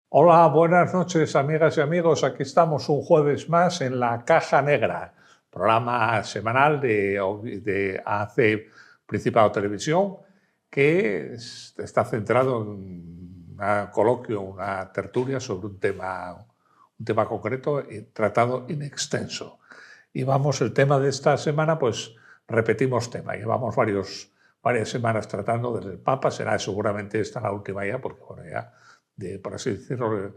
Hola, buenas noches, amigas y amigos. Aquí estamos un jueves más en La Caja Negra, programa semanal de AC Principado Televisión, que está centrado en un coloquio, una tertulia sobre un tema concreto tratado in extenso. Y vamos, el tema de esta semana, pues repetimos tema. Llevamos varias semanas tratando del Papa. Será seguramente esta la última ya, porque bueno, ya por así decirlo,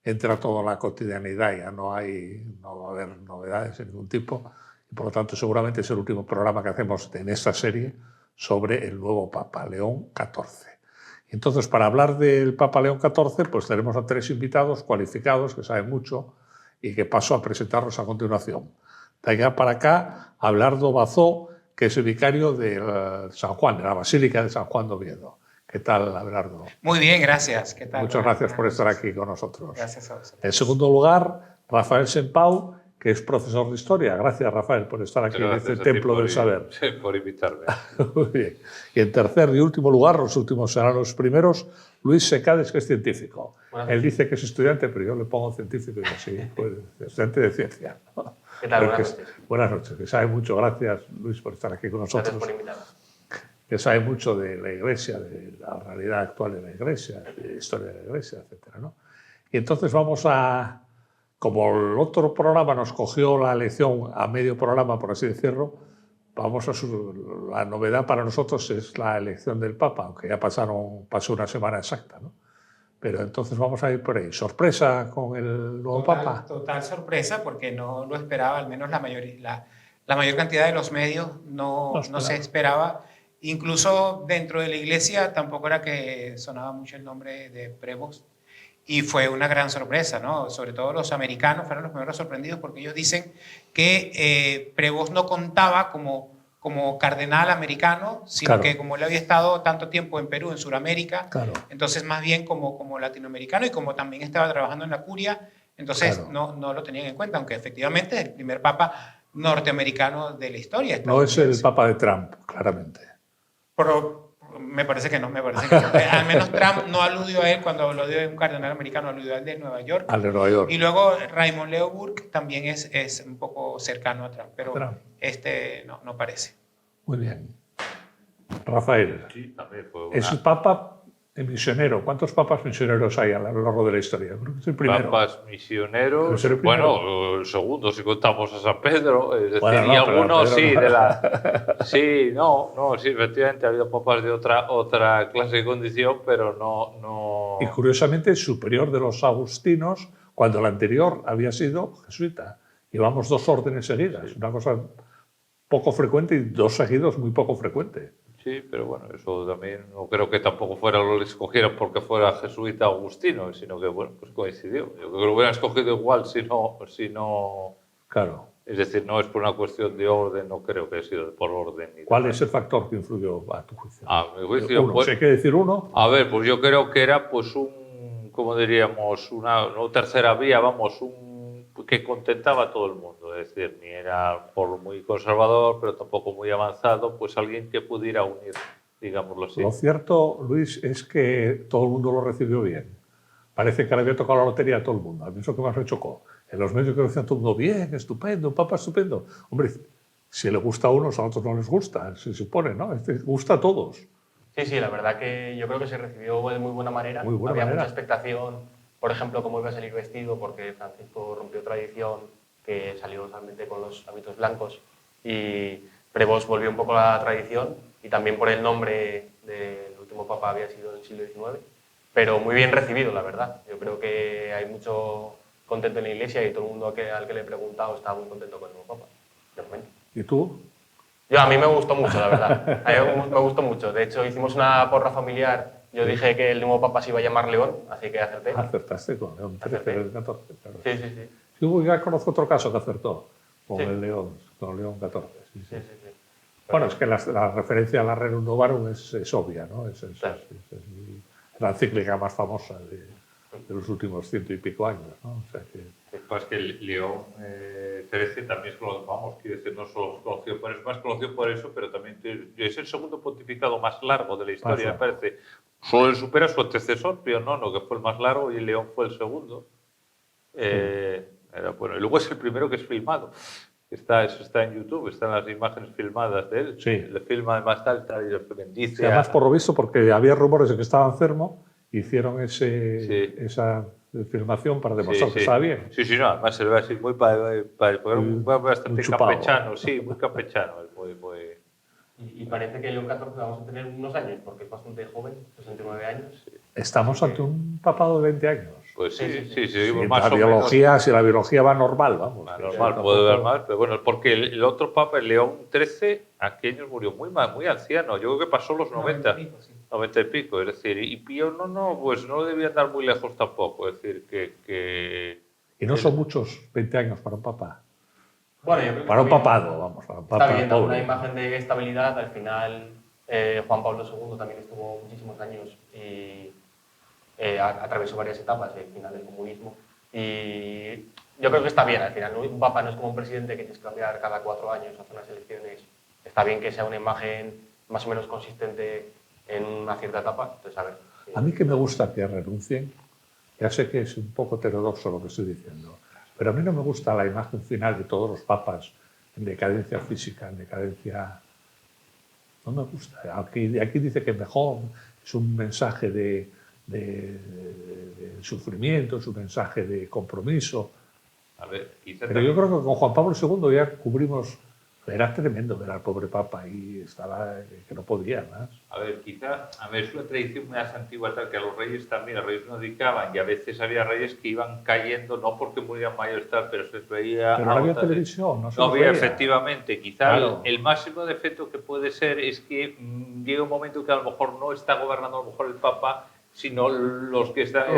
entra toda la cotidianidad, ya no va a haber novedades de ningún tipo, y por lo tanto seguramente es el último programa que hacemos en esta serie sobre el nuevo Papa, León XIV. Y entonces, para hablar del Papa León XIV, pues tenemos a tres invitados cualificados que saben mucho y que paso a presentarlos a continuación. De allá para acá, Abelardo Bazó, que es el vicario de San Juan, de la Basílica de San Juan de Oviedo. ¿Qué tal, Abelardo? Muy bien, gracias. ¿Qué tal? Muchas gracias por estar aquí con nosotros. Gracias a vosotros. En segundo lugar, Rafael Sempau, que es profesor de historia. Gracias, Rafael, por estar aquí en este templo del saber. Sí, por invitarme. Muy bien. Y en tercer y último lugar, los últimos serán los primeros, Luis Secades, que es científico. Él dice que es estudiante, pero yo le pongo científico y así, pues, estudiante de ciencia. ¿Qué tal? Buenas noches. Buenas noches, que sabe mucho. Gracias, Luis, por estar aquí con nosotros. Gracias por invitarme. Que sabe mucho de la Iglesia, de la realidad actual de la Iglesia, de la historia de la Iglesia, etc., ¿no? Y entonces vamos a, como el otro programa nos cogió la lección a medio programa, por así decirlo, la novedad para nosotros es la elección del Papa, aunque ya pasó una semana exacta, ¿no? Pero entonces vamos a ir por ahí. ¿Sorpresa con el nuevo Papa? Total sorpresa, porque no lo esperaba, al menos la mayor cantidad de los medios no se esperaba. Incluso dentro de la iglesia tampoco era que sonaba mucho el nombre de Prevost, y fue una gran sorpresa, ¿no? Sobre todo los americanos fueron los primeros sorprendidos, porque ellos dicen que Prevost no contaba como cardenal americano, sino Claro. que como él había estado tanto tiempo en Perú, en Sudamérica, Claro. entonces más bien como latinoamericano, y como también estaba trabajando en la curia, entonces Claro. no lo tenían en cuenta, aunque efectivamente es el primer papa norteamericano de la historia. No es el Papa de Trump, claramente. Pero me parece que no. Al menos Trump no aludió a él cuando habló de un cardenal americano, aludió al de Nueva York. Al de Nueva York. Y luego Raymond Leo Burke también es un poco cercano a Trump, pero este no parece. Muy bien. Rafael. Sí, también fue Es el Papa misionero. ¿Cuántos papas misioneros hay a lo largo de la historia? Creo que es el primero. Papas misioneros. El bueno, el segundo, si contamos a San Pedro. Es decir, bueno, y algunos Pedro, sí, no. de la. Sí, efectivamente ha habido papas de otra clase y condición, pero no. Y curiosamente es superior de los agustinos, cuando el anterior había sido jesuita. Llevamos dos órdenes seguidas, Sí. una cosa poco frecuente y dos seguidos muy poco frecuente. Sí, pero bueno, eso también no creo que tampoco lo escogieran porque fuera jesuita agustino, sino que bueno, pues coincidió. Yo creo que lo hubieran escogido igual si no. Claro. Es decir, no es por una cuestión de orden, no creo que haya sido por orden. ¿Cuál es el factor que influyó a tu juicio? A mi juicio, Uno, pues, si hay que decir uno. a ver, pues yo creo que era pues como diríamos, una tercera vía, vamos, que contentaba a todo el mundo. Es decir, ni era por muy conservador, pero tampoco muy avanzado, pues alguien que pudiera unir, digámoslo así. Lo cierto, Luis, es que todo el mundo lo recibió bien. Parece que le había tocado la lotería a todo el mundo. A mí eso que más me chocó. En los medios que lo decían todo el mundo, bien, estupendo, un Papa estupendo. Hombre, si le gusta a unos, a otros no les gusta, se supone, ¿no? Gusta a todos. Sí, la verdad que yo creo que se recibió de muy buena manera. Muy buena Había manera. mucha expectación, por ejemplo, cómo iba a salir vestido, porque Francisco rompió tradición, que salió realmente con los hábitos blancos, y Prevost volvió un poco a la tradición, y también por el nombre del último papa había sido en el siglo XIX, pero muy bien recibido, la verdad. Yo creo que hay mucho contento en la iglesia y todo el mundo al que le he preguntado está muy contento con el nuevo papa, de momento. ¿Y tú? A mí me gustó mucho, la verdad. A mí me gustó mucho. De hecho, hicimos una porra familiar. Yo dije que el nuevo papa se iba a llamar León, así que acerté. Acertaste con León XIII, el 14. Claro. Sí. Yo ya conozco otro caso que acertó con Sí. el León, con León XIV. Sí. Sí. Bueno, es que la referencia a la Rerum Novarum es obvia, ¿no? Claro. Es la encíclica más famosa de los últimos 100 y pico años, ¿no? O sea que... Lo que pasa es que León XIII también es conocido, vamos, quiero decir, no solo es conocido por eso, más conocido por eso, pero también es el segundo pontificado más largo de la historia, me parece. Solo le supera a su antecesor, Pío IX, que fue el más largo, y León fue el segundo. Bueno, y luego es el primero que es filmado. Eso está en YouTube, están las imágenes filmadas de él. Sí. Le filma además tal y los que bendice. Sí, además, por lo visto, porque había rumores de que estaba enfermo, hicieron esa filmación para demostrar que estaba bien. Sí, no, además se ve así muy bastante campechano, sí, muy campechano. Y parece que León XIV vamos a tener unos años, porque es bastante joven, 69 años. Estamos ante un papado de 20 años. Pues sí, Más la biología, si la biología va normal, vamos. Normal, puede ver más, pero bueno, porque el otro papa, el León XIII, ¿a qué años murió? Muy anciano, yo creo que pasó los 90. 90 y pico, es decir, y Pío no, pues no debía andar muy lejos tampoco, es decir, que... Y no son muchos 20 años para un papa. Bueno, yo creo que para un papado, vamos, para un papa. Está bien, da una imagen de estabilidad. Al final, Juan Pablo II también estuvo muchísimos años y atravesó varias etapas, el final del comunismo. Y yo creo que está bien, al final, ¿no? Un papa no es como un presidente que tienes que cambiar cada 4 años, hacer unas elecciones. Está bien que sea una imagen más o menos consistente en una cierta etapa. Entonces, a ver. A mí que me gusta que renuncien, ya sé que es un poco heterodoxo lo que estoy diciendo, pero a mí no me gusta la imagen final de todos los papas en decadencia física, en decadencia... No me gusta. Aquí dice que mejor es un mensaje de sufrimiento, es un mensaje de compromiso. A ver, pero yo creo que con Juan Pablo II ya cubrimos... Era tremendo ver al pobre papa y estaba que no podía más. A ver, es una tradición más antigua tal que a los reyes también, los reyes no dedicaban y a veces había reyes que iban cayendo, no porque murieran mayores tal, pero se les veía... Pero no había televisión, no se no había, veía. Efectivamente. Quizá claro. el máximo defecto que puede ser es que llega un momento que a lo mejor no está gobernando a lo mejor el papa, sino los que están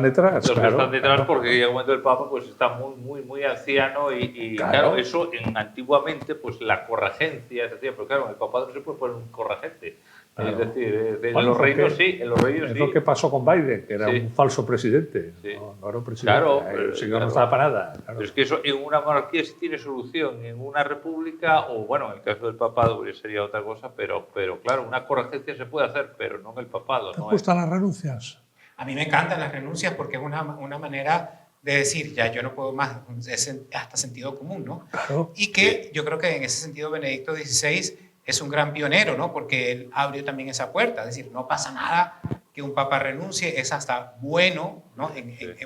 detrás. Los que están detrás, porque llega un momento el Papa pues está muy anciano y claro, eso antiguamente pues la corregencia, es decir, pero claro, el papado no se puede poner un corregente. Claro. Es decir, en los reinos sí, en los reinos es sí. lo que pasó con Biden, que era un falso presidente. Sí. No era un presidente. Claro, el señor no estaba para nada. Claro. Pero es que eso en una monarquía sí tiene solución, en una república, o bueno, en el caso del papado sería otra cosa, pero claro, una corregencia se puede hacer, pero no en el papado. ¿Te gustan las renuncias? A mí me encantan las renuncias porque es una manera de decir, ya yo no puedo más, es hasta sentido común, ¿no? Claro. Y que yo creo que en ese sentido Benedicto XVI es un gran pionero, ¿no? Porque él abrió también esa puerta, es decir, no pasa nada que un papa renuncie, es hasta bueno, ¿no?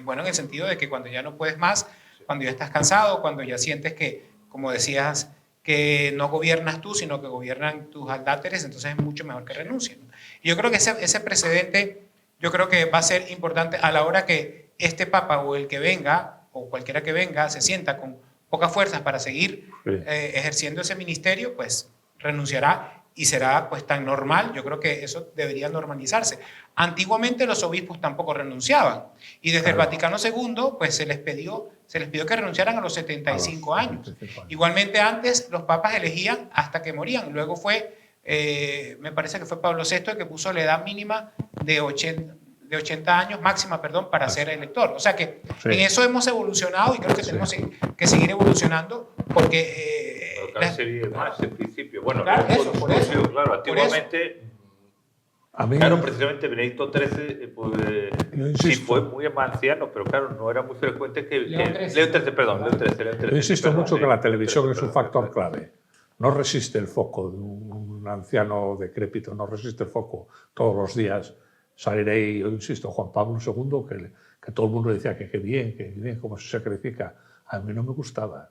Bueno en el sentido de que cuando ya no puedes más, cuando ya estás cansado, cuando ya sientes que, como decías, que no gobiernas tú, sino que gobiernan tus adláteres, entonces es mucho mejor que renuncien. Y yo creo que ese precedente, yo creo que va a ser importante a la hora que este papa o el que venga, o cualquiera que venga, se sienta con pocas fuerzas para seguir ejerciendo ese ministerio, pues renunciará y será pues tan normal. Yo creo que eso debería normalizarse. Antiguamente los obispos tampoco renunciaban y desde el Vaticano II pues se les pidió que renunciaran a los 75 años. Igualmente antes los papas elegían hasta que morían. Luego fue, me parece que fue Pablo VI el que puso la edad mínima de 80 años, máxima, perdón, para ser elector. O sea que en eso hemos evolucionado y creo que tenemos que seguir evolucionando porque... sería más en principio. Bueno, claro, claro, antiguamente... Claro, precisamente Benedicto XIII sí fue muy anciano, pero claro, no era muy frecuente que... León XIII. Yo insisto mucho que la televisión es un factor clave. No resiste el foco de un anciano decrépito, no resiste el foco todos los días. Saliré, yo insisto, Juan Pablo II, que todo el mundo decía que qué bien, cómo se sacrifica. A mí no me gustaba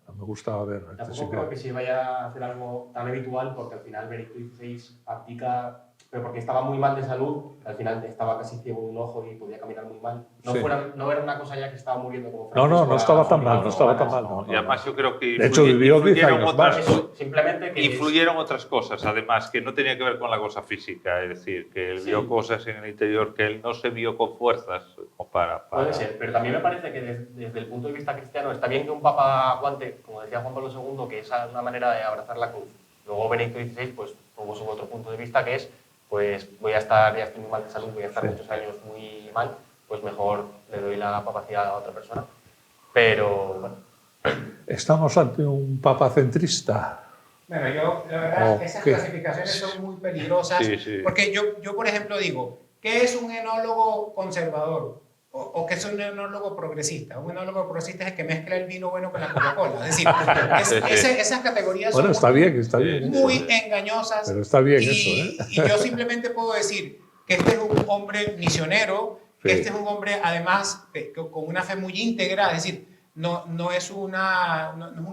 ver... Tampoco creo que se vaya a hacer algo tan habitual, porque al final Benedicto XVI abdica, pero porque estaba muy mal de salud, al final estaba casi ciego de un ojo y podía caminar muy mal. No era una cosa ya que estaba muriendo como Francisco. No estaba tan mal, No. Y además yo creo que... De hecho, vivió 10 años más. Simplemente que influyeron otras cosas, además, que no tenía que ver con la cosa física, es decir, que él vio cosas en el interior que él no se vio con fuerzas como para... Puede ser, pero también me parece que desde el punto de vista cristiano está bien que un papa aguante, como decía Juan Pablo II, que es una manera de abrazar la cruz. Luego Benedicto XVI pues tuvo su otro punto de vista, que es pues ya estoy muy mal de salud, voy a estar muchos años muy mal, pues mejor le doy la papacidad a otra persona. Pero bueno. ¿Estamos ante un papa centrista? Bueno, la verdad, esas clasificaciones son muy peligrosas, porque yo, por ejemplo, digo, ¿qué es un enólogo conservador? ¿O qué es un enólogo progresista? Un enólogo progresista es el que mezcla el vino bueno con la Coca-Cola. Es decir, esas categorías Bueno, son está bien muy eso, engañosas. Pero está bien y, eso, ¿eh? y yo simplemente puedo decir que este es un hombre misionero, que Sí. este es un hombre además con una fe muy íntegra, es decir, no es un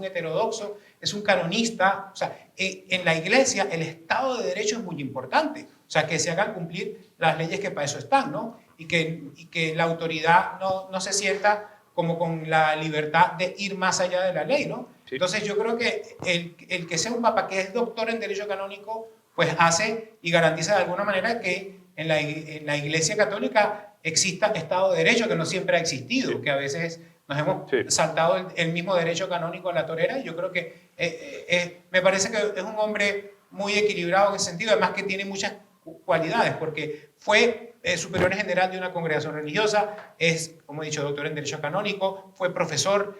heterodoxo, es un canonista. O sea, en la iglesia el Estado de Derecho es muy importante. O sea, que se hagan cumplir las leyes que para eso están, ¿no? Y que la autoridad no se sienta como con la libertad de ir más allá de la ley, ¿no? Sí. Entonces yo creo que el que sea un papa que es doctor en Derecho Canónico, pues hace y garantiza de alguna manera que en la Iglesia Católica exista Estado de Derecho, que no siempre ha existido, Sí. que a veces nos hemos Sí. saltado el mismo derecho canónico a la torera, y yo creo que me parece que es un hombre muy equilibrado en ese sentido, además que tiene muchas cualidades, porque fue superior general de una congregación religiosa, es, como he dicho, doctor en Derecho Canónico, fue profesor,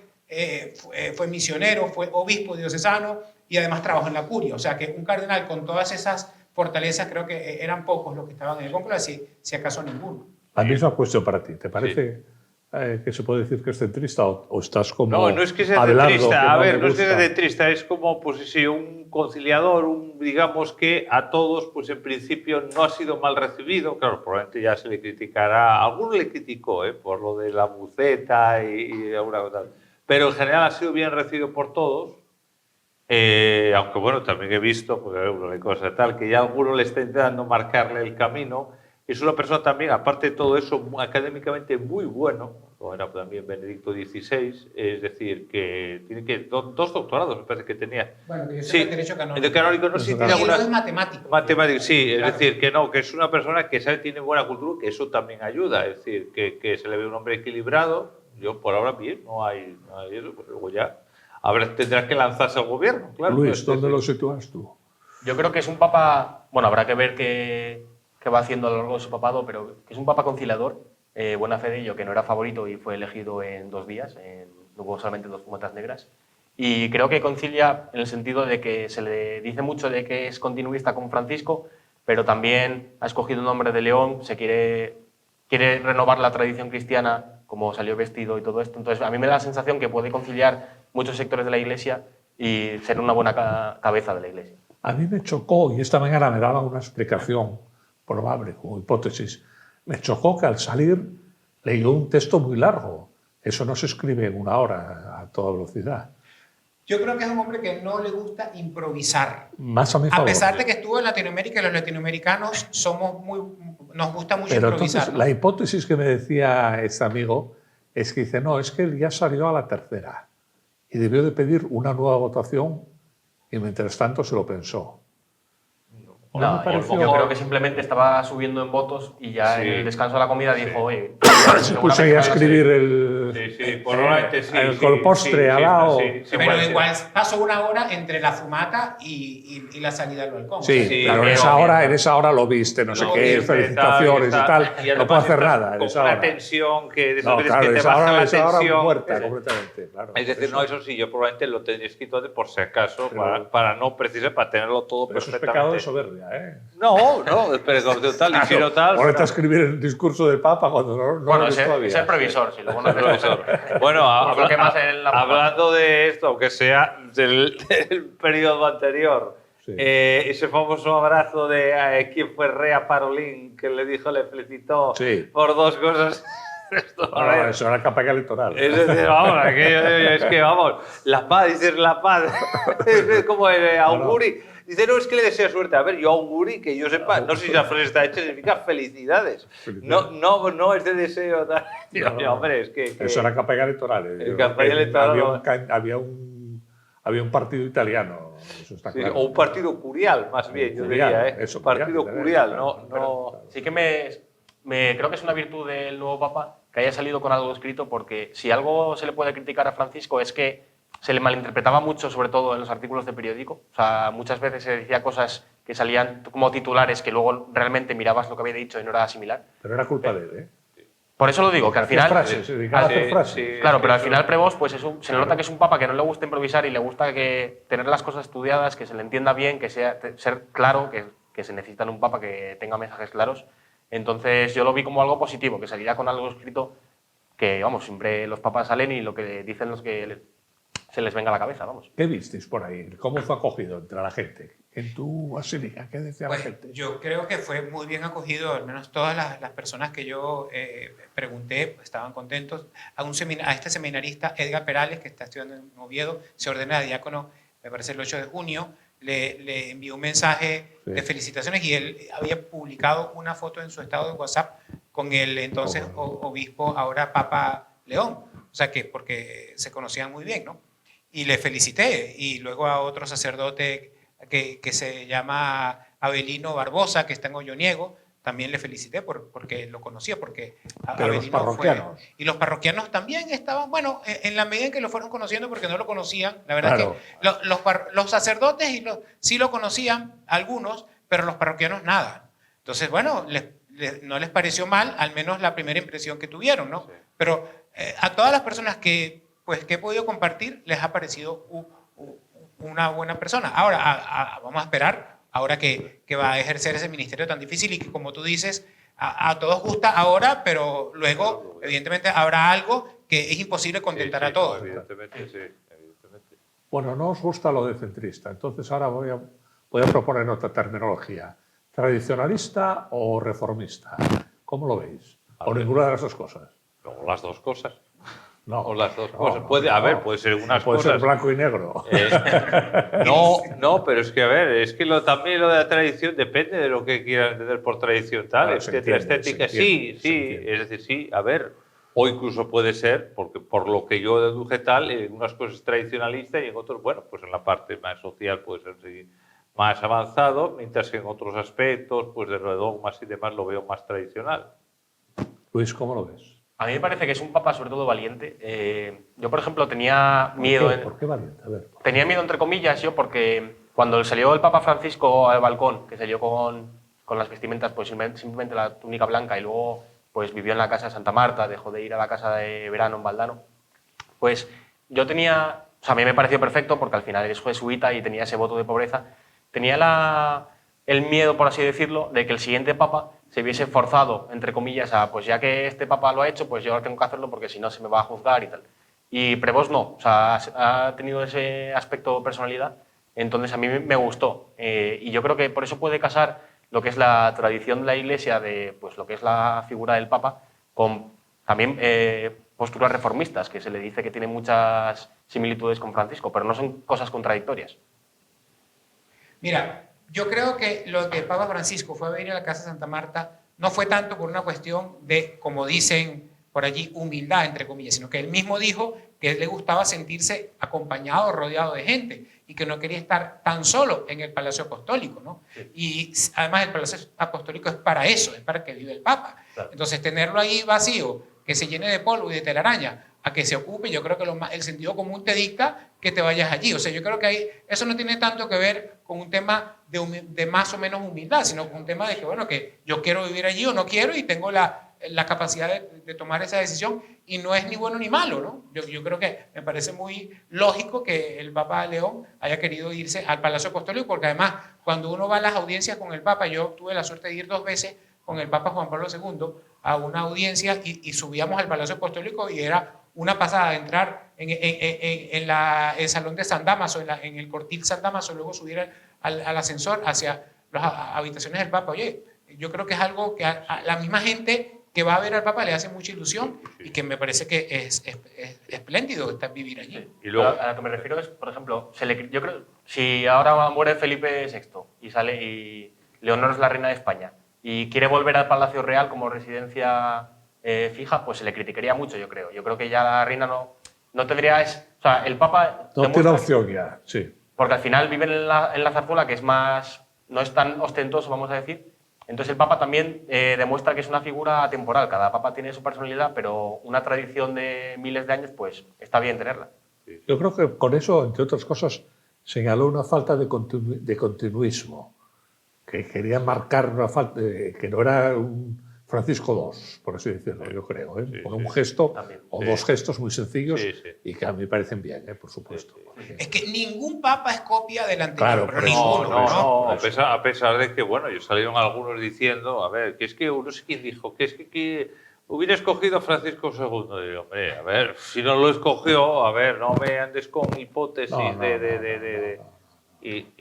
fue misionero, fue obispo diocesano y además trabajó en la curia. O sea que un cardenal con todas esas fortalezas, creo que eran pocos los que estaban en el cónclave, si acaso ninguno. La misma cuestión para ti. ¿Te parece que se puede decir que es centrista o estás como No, no es que sea Abelardo, centrista. que A no ver, le no es que sea gusta? centrista, es como, pues sí, un conciliador, digamos que a todos, pues en principio no ha sido mal recibido. Claro, probablemente ya se le criticará, alguno le criticó, por lo de la buceta y alguna cosa. Pero en general ha sido bien recibido por todos. Aunque bueno, también he visto, porque hay cosas tal, que ya alguno le está intentando marcarle el camino. Es una persona también, aparte de todo eso, académicamente muy bueno, como era también Benedicto XVI, es decir, que tiene dos doctorados, me parece que tenía. Bueno, que yo Sí, sé Derecho Canónico. el de canónico no sé si Y tiene alguna... es matemático. Matemático, sí, Claro. es decir, que no, que es una persona que sabe, tiene buena cultura, que eso también ayuda, es decir, que se le ve un hombre equilibrado. Yo por ahora bien, no hay eso, pues luego ya tendrás que lanzarse al gobierno, claro. Luis, ¿dónde lo sitúas tú? Yo creo que es un papa, bueno, habrá que ver qué va haciendo a lo largo de su papado, pero que es un papa conciliador, buena fe de ello, que no era favorito y fue elegido en 2 días, no hubo solamente 2 fumatas negras. Y creo que concilia en el sentido de que se le dice mucho de que es continuista con Francisco, pero también ha escogido un nombre de León, quiere renovar la tradición cristiana, como salió vestido y todo esto. Entonces, a mí me da la sensación que puede conciliar muchos sectores de la Iglesia y ser una buena cabeza de la Iglesia. A mí me chocó, y esta mañana me daba una explicación probable, como hipótesis, me chocó que al salir leyó un texto muy largo. Eso no se escribe en 1 hora a toda velocidad. Yo creo que es un hombre que no le gusta improvisar. Más a mi favor. A pesar de que estuvo en Latinoamérica, y los latinoamericanos nos gusta mucho Pero improvisar. entonces, ¿no? la hipótesis que me decía este amigo es que dice, no, es que él ya salió a la tercera y debió de pedir una nueva votación y mientras tanto se lo pensó. No, me pareció- yo creo que simplemente estaba subiendo en votos y ya Sí. en el descanso de la comida dijo, oye, Se puso ahí a escribir el, Sí, probablemente sí. el colpostre al lado. Pero igual pasó 1 hora entre la fumata y la salida al balcón. Sí, O sea, claro, en esa hora lo viste, no sé Lo qué, viste, felicitaciones y tal. y No además puedo hacer estás nada en con esa una hora. tensión que de No, veces claro, que te esa baja la hora tensión. muerta completamente. Claro. Es decir, no, eso sí, yo probablemente lo tendría escrito antes por si acaso, Pero- para no precisar, para tenerlo todo Pero eso es perfectamente. pecado de soberbia, ¿eh? No, pero tal, y si no tal. Ponete a escribir el discurso del Papa cuando no bueno, lo ves es todavía. el previsor, si luego no es Profesor. Bueno, Pues lo que más en la hablando de esto, aunque sea del periodo anterior, Sí. ese famoso abrazo de quién fue Rea Parolín, que le dijo, le felicitó Sí. por 2 cosas. Esto, a ver, Eso era campaña electoral. es decir, vamos, es que vamos, la paz, dices la paz, es como el auguri. Dice, no, es que le desea suerte. A ver, yo auguri, que yo sepa, no sé si la frase está hecha, significa felicidades. No es de deseo. Tal. No. Hombre, es que Eso era campaña electoral. En campaña electoral, había un partido italiano, eso está sí, claro. o un partido curial, más bien, yo Curial, diría, ¿eh? eso, Un partido curial, curial, claro, no. claro. Sí que creo que es una virtud del nuevo Papa que haya salido con algo escrito, porque si algo se le puede criticar a Francisco es que se le malinterpretaba mucho, sobre todo en los artículos de periódico. O sea, muchas veces se decía cosas que salían como titulares que luego realmente mirabas lo que había dicho y no era similar. Pero era culpa de él, ¿eh? Por eso lo digo, que al Hacía final... frases, se dedicaba a hacer frases. sí. Claro, pero al Eso- final Prevost pues se le nota que es un papa que no le gusta improvisar y le gusta tener las cosas estudiadas, que se le entienda bien, que ser claro, que se necesita un papa que tenga mensajes claros. Entonces yo lo vi como algo positivo, que saliera con algo escrito que, vamos, siempre los papas salen y lo que dicen los que se les venga a la cabeza, vamos. ¿Qué visteis por ahí? ¿Cómo fue acogido entre la gente? En tu basílica, ¿qué decía la Pues gente? yo creo que fue muy bien acogido, al menos todas las personas que yo pregunté pues, estaban contentos. A este seminarista, Edgar Perales, que está estudiando en Oviedo, se ordena de diácono, me parece el 8 de junio, le envió un mensaje de felicitaciones y él había publicado una foto en su estado de WhatsApp con el entonces obispo, ahora Papa León, o sea que porque se conocían muy bien, ¿no? Y le felicité, y luego a otro sacerdote que se llama Abelino Barbosa, que está en Olloniego, también le felicité porque lo conocía, porque Pero Abelino los parroquianos. y los parroquianos también estaban, bueno, en la medida en que lo fueron conociendo, porque no lo conocían, la verdad Claro. es que los sacerdotes sí lo conocían, algunos, pero los parroquianos nada. Entonces, bueno, no les pareció mal, al menos la primera impresión que tuvieron, ¿no? Sí. Pero a todas las personas que he podido compartir, les ha parecido una buena persona. Ahora, vamos a esperar, ahora que va a ejercer ese ministerio tan difícil y que, como tú dices, a todos gusta ahora, pero luego, evidentemente, habrá algo que es imposible contentar a todos. Evidentemente, sí. Evidentemente. Bueno, no os gusta lo de centrista, entonces ahora voy a proponer otra terminología. ¿Tradicionalista o reformista? ¿Cómo lo veis? ¿O ninguna de las dos cosas? O las dos cosas. No. O las dos No, cosas. no, Puede, no. a ver, puede ser unas Puede cosas. ser blanco y negro. No, pero es que, a ver, es que también lo de la tradición depende de lo que quieran entender por tradición tal. Claro, Es se que la entiende, estética, se entiende, sí, se entiende. es decir, sí, a ver, o incluso puede ser, porque por lo que yo deduje tal, en unas cosas tradicionalistas y en otros, bueno, pues en la parte más social puede ser sí, más avanzado, mientras que en otros aspectos, pues de dogmas y demás, lo veo más tradicional. Luis, ¿cómo lo ves? A mí me parece que es un papa sobre todo valiente. Yo, por ejemplo, tenía miedo... ¿Por qué valiente? A ver. Tenía miedo, entre comillas, yo, porque cuando salió el Papa Francisco al balcón, que salió con las vestimentas, pues simplemente la túnica blanca, y luego pues vivió en la casa de Santa Marta, dejó de ir a la casa de verano en Valdano, pues yo tenía... O sea, a mí me pareció perfecto porque al final es jesuita y tenía ese voto de pobreza. Tenía el miedo, por así decirlo, de que el siguiente Papa se viese forzado, entre comillas, a, pues ya que este Papa lo ha hecho, pues yo tengo que hacerlo porque si no se me va a juzgar y tal. Y Prevost no, o sea, ha tenido ese aspecto de personalidad, entonces a mí me gustó. Y yo creo que por eso puede casar lo que es la tradición de la Iglesia, de pues, lo que es la figura del Papa, con también posturas reformistas, que se le dice que tiene muchas similitudes con Francisco, pero no son cosas contradictorias. Mira, yo creo que lo que Papa Francisco fue a venir a la casa de Santa Marta no fue tanto por una cuestión de, como dicen por allí, humildad, entre comillas, sino que él mismo dijo que a él le gustaba sentirse acompañado, rodeado de gente, y que no quería estar tan solo en el Palacio Apostólico, ¿no? Sí. Y además el Palacio Apostólico es para eso, es para que vive el Papa. Claro. Entonces tenerlo ahí vacío, que se llene de polvo y de telaraña, a que se ocupe, yo creo que el sentido común te dicta que te vayas allí. O sea, yo creo que eso no tiene tanto que ver con un tema de más o menos humildad, sino con un tema de que, bueno, que yo quiero vivir allí o no quiero y tengo la capacidad de tomar esa decisión, y no es ni bueno ni malo, ¿no? Yo creo que me parece muy lógico que el Papa León haya querido irse al Palacio Apostólico, porque además cuando uno va a las audiencias con el Papa, yo tuve la suerte de ir 2 veces con el Papa Juan Pablo II a una audiencia y subíamos al Palacio Apostólico y era una pasada de entrar en el Salón de San Damaso, en el Cortil San Damaso, luego subir al ascensor hacia las habitaciones del Papa. Oye, yo creo que es algo que a la misma gente que va a ver al Papa le hace mucha ilusión, y que me parece que es espléndido vivir allí. Sí. Y luego, a lo que me refiero es, por ejemplo, yo creo, si ahora muere Felipe VI y Leonor es la reina de España y quiere volver al Palacio Real como residencia fija, pues se le criticaría mucho, yo creo. Yo creo que ya la reina no tendría... O sea, el Papa... No tiene opción ya, sí. Porque al final vive en la zarzuela, que es más... no es tan ostentoso, vamos a decir. Entonces el Papa también demuestra que es una figura atemporal. Cada Papa tiene su personalidad, pero una tradición de miles de años, pues está bien tenerla. Yo creo que con eso, entre otras cosas, señaló una falta de continuismo, que quería marcar una falta, que no era un Francisco II, por así decirlo, yo creo, ¿eh? Sí, Con sí, un gesto también. o Sí. dos gestos muy sencillos Sí, sí. y que a mí me parecen bien, ¿eh? Por supuesto. Es que ningún papa es copia del anterior, Claro, pero por eso, ninguno, No, ¿no? no, a pesar de que, bueno, yo salieron algunos diciendo, a ver, que es que no sé quién dijo, que es que hubiera escogido a Francisco II. Y digo, hombre, a ver, si no lo escogió, a ver, no me andes con hipótesis No,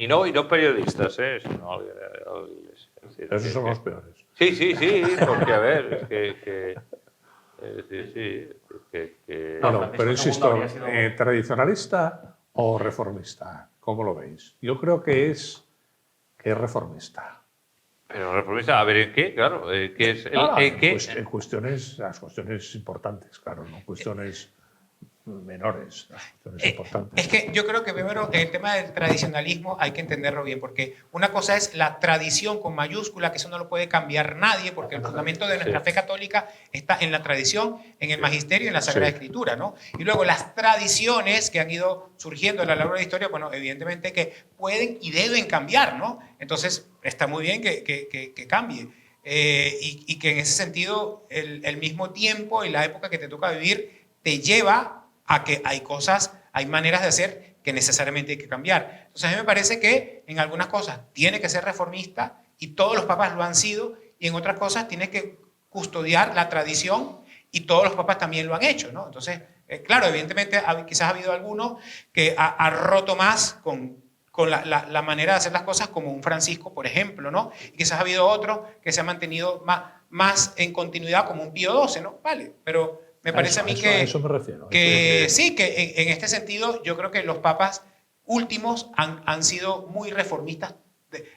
no, y no periodistas, sino alguien de la Iglesia. Es decir, Esos son los peores. Sí, porque a ver, es que No, Francisco pero II insisto, habría sido- ¿tradicionalista o reformista? ¿Cómo lo veis? Yo creo que es reformista. Pero reformista, a ver, ¿en qué? Claro, ¿qué es En qué? en cuestiones, las cuestiones importantes, claro, no cuestiones menores, las cuestiones importantes. Es que yo creo que primero el tema del tradicionalismo hay que entenderlo bien, porque una cosa es la tradición con mayúscula, que eso no lo puede cambiar nadie, porque el fundamento de nuestra fe católica está en la tradición, en el magisterio y en la Sagrada Sí. Escritura, ¿no? Y luego las tradiciones que han ido surgiendo a lo largo de la historia, bueno, evidentemente que pueden y deben cambiar, ¿no? Entonces, está muy bien que cambie. Y que en ese sentido el mismo tiempo y la época que te toca vivir te lleva a que hay cosas, hay maneras de hacer que necesariamente hay que cambiar. Entonces a mí me parece que en algunas cosas tiene que ser reformista y todos los papas lo han sido, y en otras cosas tiene que custodiar la tradición y todos los papas también lo han hecho, ¿no? Entonces, claro, evidentemente quizás ha habido alguno que ha roto más con la manera de hacer las cosas, como un Francisco, por ejemplo, ¿no? Y quizás ha habido otro que se ha mantenido más en continuidad, como un Pío XII, ¿no? Vale, pero me parece a mí a que eso me refiero. sí, que en este sentido yo creo que los papas últimos han sido muy reformistas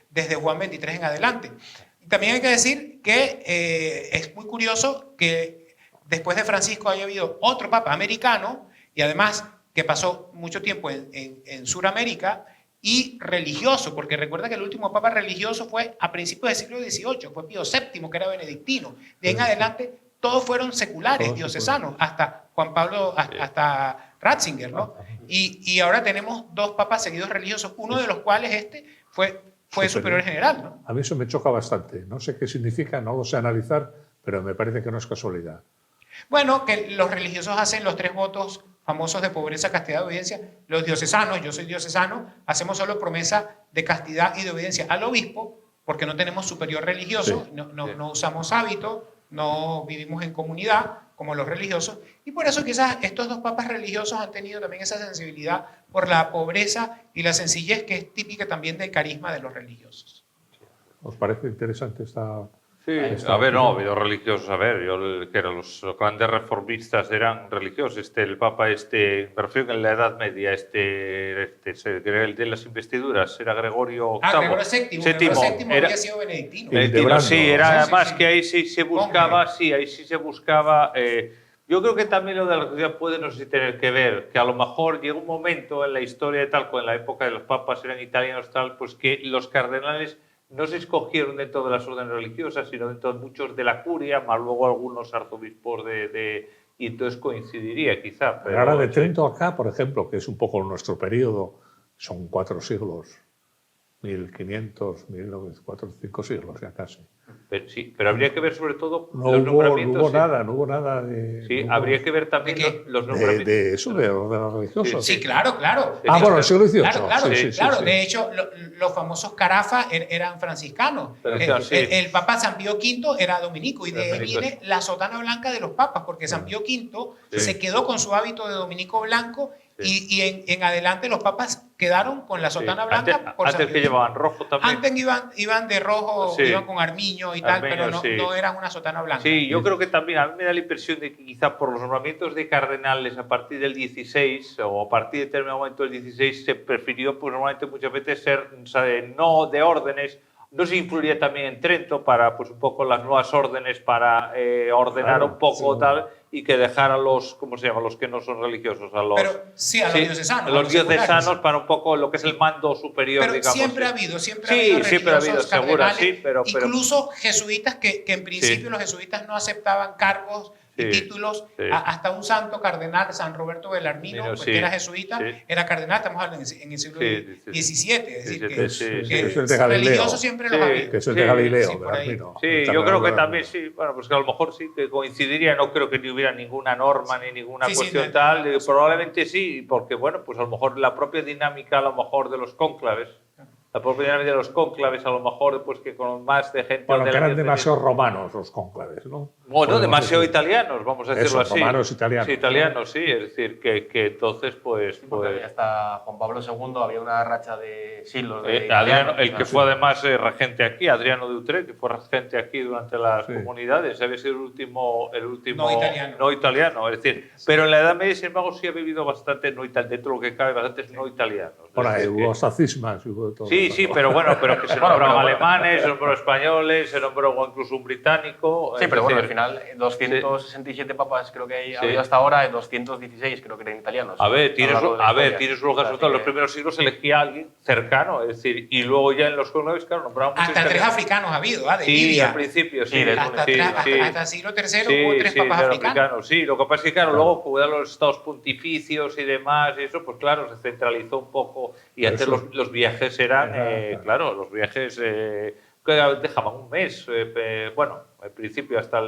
desde Juan XXIII en adelante. Y también hay que decir que es muy curioso que después de Francisco haya habido otro papa americano, y además que pasó mucho tiempo en Sudamérica, y religioso, porque recuerda que el último papa religioso fue a principios del siglo XVIII, fue Pío VII, que era benedictino. De ahí en adelante todos fueron seculares, Todos diocesanos, hasta Juan Pablo, hasta Ratzinger, ¿no? Y ahora tenemos dos papas seguidos religiosos, uno de los cuales fue superior general, ¿no? A mí eso me choca bastante. No sé qué significa, no lo sé analizar, pero me parece que no es casualidad. Bueno, que los religiosos hacen los 3 votos famosos de pobreza, castidad y obediencia. Los diocesanos, yo soy diocesano, hacemos solo promesa de castidad y de obediencia al obispo, porque no tenemos superior religioso, Sí. no usamos hábito, no vivimos en comunidad como los religiosos, y por eso quizás estos dos papas religiosos han tenido también esa sensibilidad por la pobreza y la sencillez que es típica también del carisma de los religiosos. ¿Os parece interesante esta...? Sí, esta a ver, no, ha opinión? habido religiosos, a ver, que eran los grandes reformistas eran religiosos, el Papa, me refiero que en la Edad Media, el de las investiduras, era Gregorio VIII. Gregorio VII, Gregorio VII había sido benedictino. Hildebrando. Sí, era Sí, además sí. que ahí sí se buscaba, yo creo que también lo de la religiosidad puede, no sé si tener que ver, que a lo mejor llegó un momento en la historia de tal, en la época de los papas eran italianos tal, pues que los cardenales no se escogieron dentro de las órdenes religiosas, sino dentro de muchos de la curia, más luego algunos arzobispos y entonces coincidiría quizá. Pero, Ahora de Trento acá, por ejemplo, que es un poco nuestro periodo, son 4 siglos, 1500, 1900, 5 siglos ya casi. Pero habría que ver sobre todo No los hubo nombramientos. nada, no hubo nada de... Sí, no hubo- habría que ver también ¿De qué? los nombramientos. de eso, de órdenes religiosas. Sí, claro. Ah, bueno, el siglo XVIII. Claro. Sí. De hecho, los famosos carafas eran franciscanos. Pero, sí. El papa San Pío V era dominico, y de ahí Dominico, viene la sotana blanca de los papas, porque San Pío V se quedó con su hábito de dominico blanco, y en adelante los papas quedaron con la sotana blanca. por San Antes Pío que V. llevaban rojo también. Antes iban de rojo, Sí. iban con armiño y tal, Armiño, pero sí. no eran una sotana blanca. Sí, yo creo que también, a mí me da la impresión de que quizá por los nombramientos de cardenales a partir del 16 o a partir de determinado momento del 16 se prefirió pues normalmente muchas veces ser, o sea, no de órdenes. No se influiría también en Trento para pues un poco las nuevas órdenes para ordenar Claro, un poco sí. tal y que dejar a los, ¿cómo se llama? Los que no son religiosos, a los... Pero sí, a los diocesanos. a a los los diocesanos seculares. para un poco lo que es el mando superior, Pero digamos. siempre sí. ha habido, siempre Sí, ha habido siempre ha habido, religiosos, seguro, cardenales, sí, pero- incluso jesuitas que en principio Sí. los jesuitas no aceptaban cargos y títulos, hasta un santo cardenal, San Roberto Belarmino, pues, que era jesuita, era cardenal, estamos hablando en el siglo XVII, es decir, que es el de Galileo, religiosos siempre los había. Que es el de Galileo, sí, Belarmino. Sí, yo creo que también sí, bueno, pues que a lo mejor sí que coincidiría, no creo que ni hubiera ninguna norma ni ninguna cuestión tal, probablemente sí, porque bueno, pues a lo mejor la propia dinámica a lo mejor de los cónclaves, a lo mejor pues que con más de gente... Bueno, que eran demasiado romanos los cónclaves, ¿no? Bueno, demasiado italianos, vamos a decirlo así. Romanos italianos. Sí, italianos, sí, es decir, que entonces pues... hasta Juan Pablo II había una racha de siglos. Adriano, el que fue además regente aquí, Adriano de Utrecht, que fue regente aquí durante las comunidades, había sido el último no italiano, es decir, pero en la Edad Media, sin embargo, sí ha vivido bastante, dentro de lo que cabe, bastantes no italianos. Bueno, hubo sacismas, hubo todo. Sí, pero bueno, pero que se nombraron alemanes, se nombró españoles, se nombró incluso un británico. Sí, pero bueno, al final 267 papas creo que ha habido hasta ahora, 216 creo que eran italianos. A ver, tienes los resultados. En los primeros siglos elegía a alguien cercano, es decir, y luego ya en los cónclaves, claro, nombraron muchos hasta 3 africanos ha habido, de sí, Libia. Al principio, sí. Hasta el siglo III hubo 3 papas africanos. Sí, lo que pasa es que, claro, luego como eran los estados pontificios y demás, eso, pues claro, se centralizó un poco y antes los viajes eran, claro, los viajes que dejaban un mes, bueno, al principio hasta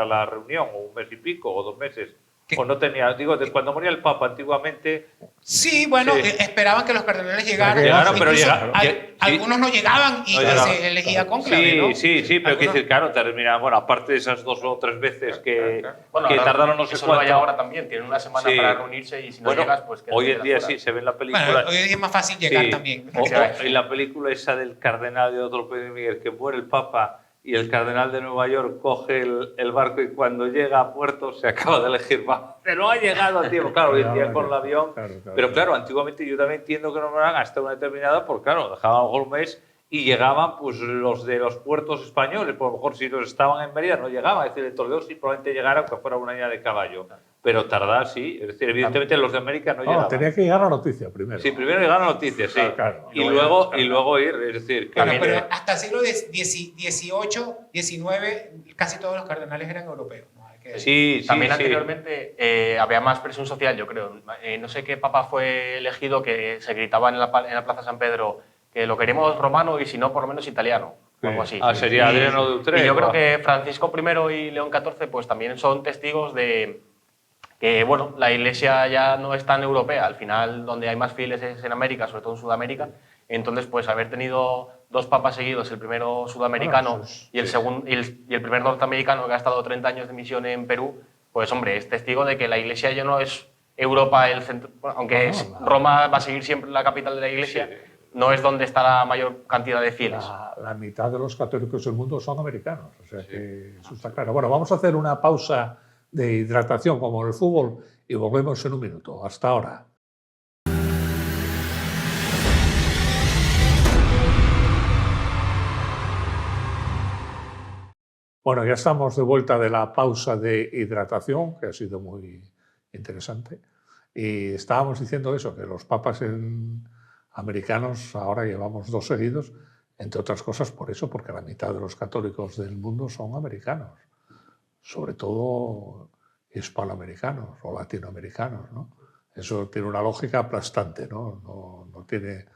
la reunión, o un mes y pico, o 2 meses. O no tenía, digo, cuando moría el Papa antiguamente... Sí, bueno, esperaban que los cardenales llegaran. Pero algunos no llegaban y se elegía cónclave, ¿no? Sí, pero quiero decir, claro, termina, bueno, aparte de esas 2 o 3 veces que tardaron no sé cuánto. Eso ahora también, tienen una semana para reunirse y si no llegas, pues... Hoy en día sí, se ve en la película... Bueno, hoy en día es más fácil llegar también. En la película esa del cardenal de otro Pedro Miguel, que muere el Papa... Y el cardenal de Nueva York coge el barco y cuando llega a puerto se acaba de elegir. Pero no ha llegado a tiempo. Claro, hoy en día con el avión. Pero claro, antiguamente yo también entiendo que no me hagan hasta una determinada, porque claro, dejaban a lo mejor un mes y llegaban pues los de los puertos españoles. Por lo mejor si los estaban en Mérida no llegaban. Es decir, en Toledo sí probablemente llegaran aunque fuera una añada de caballo. Pero tardar sí. Es decir, evidentemente los de América no llegaban. Tenía que llegar la noticia primero. Sí, primero llegar la noticia, sí. Claro. Y luego ir. Es decir, que pero hasta el siglo XVIII, XIX, casi todos los cardenales eran europeos. Sí, también anteriormente había más presión social, yo creo. No sé qué papa fue elegido que se gritaba en la Plaza San Pedro que lo queremos romano y si no, por lo menos italiano. O algo así. Sería Adriano de Utrecht. Y yo creo que Francisco I y León XIV pues también son testigos de que bueno, la Iglesia ya no es tan europea. Al final, donde hay más fieles es en América, sobre todo en Sudamérica. Entonces, pues haber tenido 2 papas seguidos, el primero sudamericano y el primer norteamericano que ha estado 30 años de misión en Perú, pues hombre, es testigo de que la Iglesia ya no es Europa el centro, aunque Roma va a seguir siempre la capital de la Iglesia. No es donde está la mayor cantidad de fieles. La mitad de los católicos del mundo son americanos, o sea que eso está claro. Bueno, vamos a hacer una pausa de hidratación como en el fútbol y volvemos en un minuto. Hasta ahora. Bueno, ya estamos de vuelta de la pausa de hidratación, que ha sido muy interesante. Y estábamos diciendo eso, que los papas americanos ahora llevamos 2 seguidos, entre otras cosas por eso, porque la mitad de los católicos del mundo son americanos, sobre todo hispanoamericanos o latinoamericanos, ¿no? Eso tiene una lógica aplastante, ¿no? No tiene,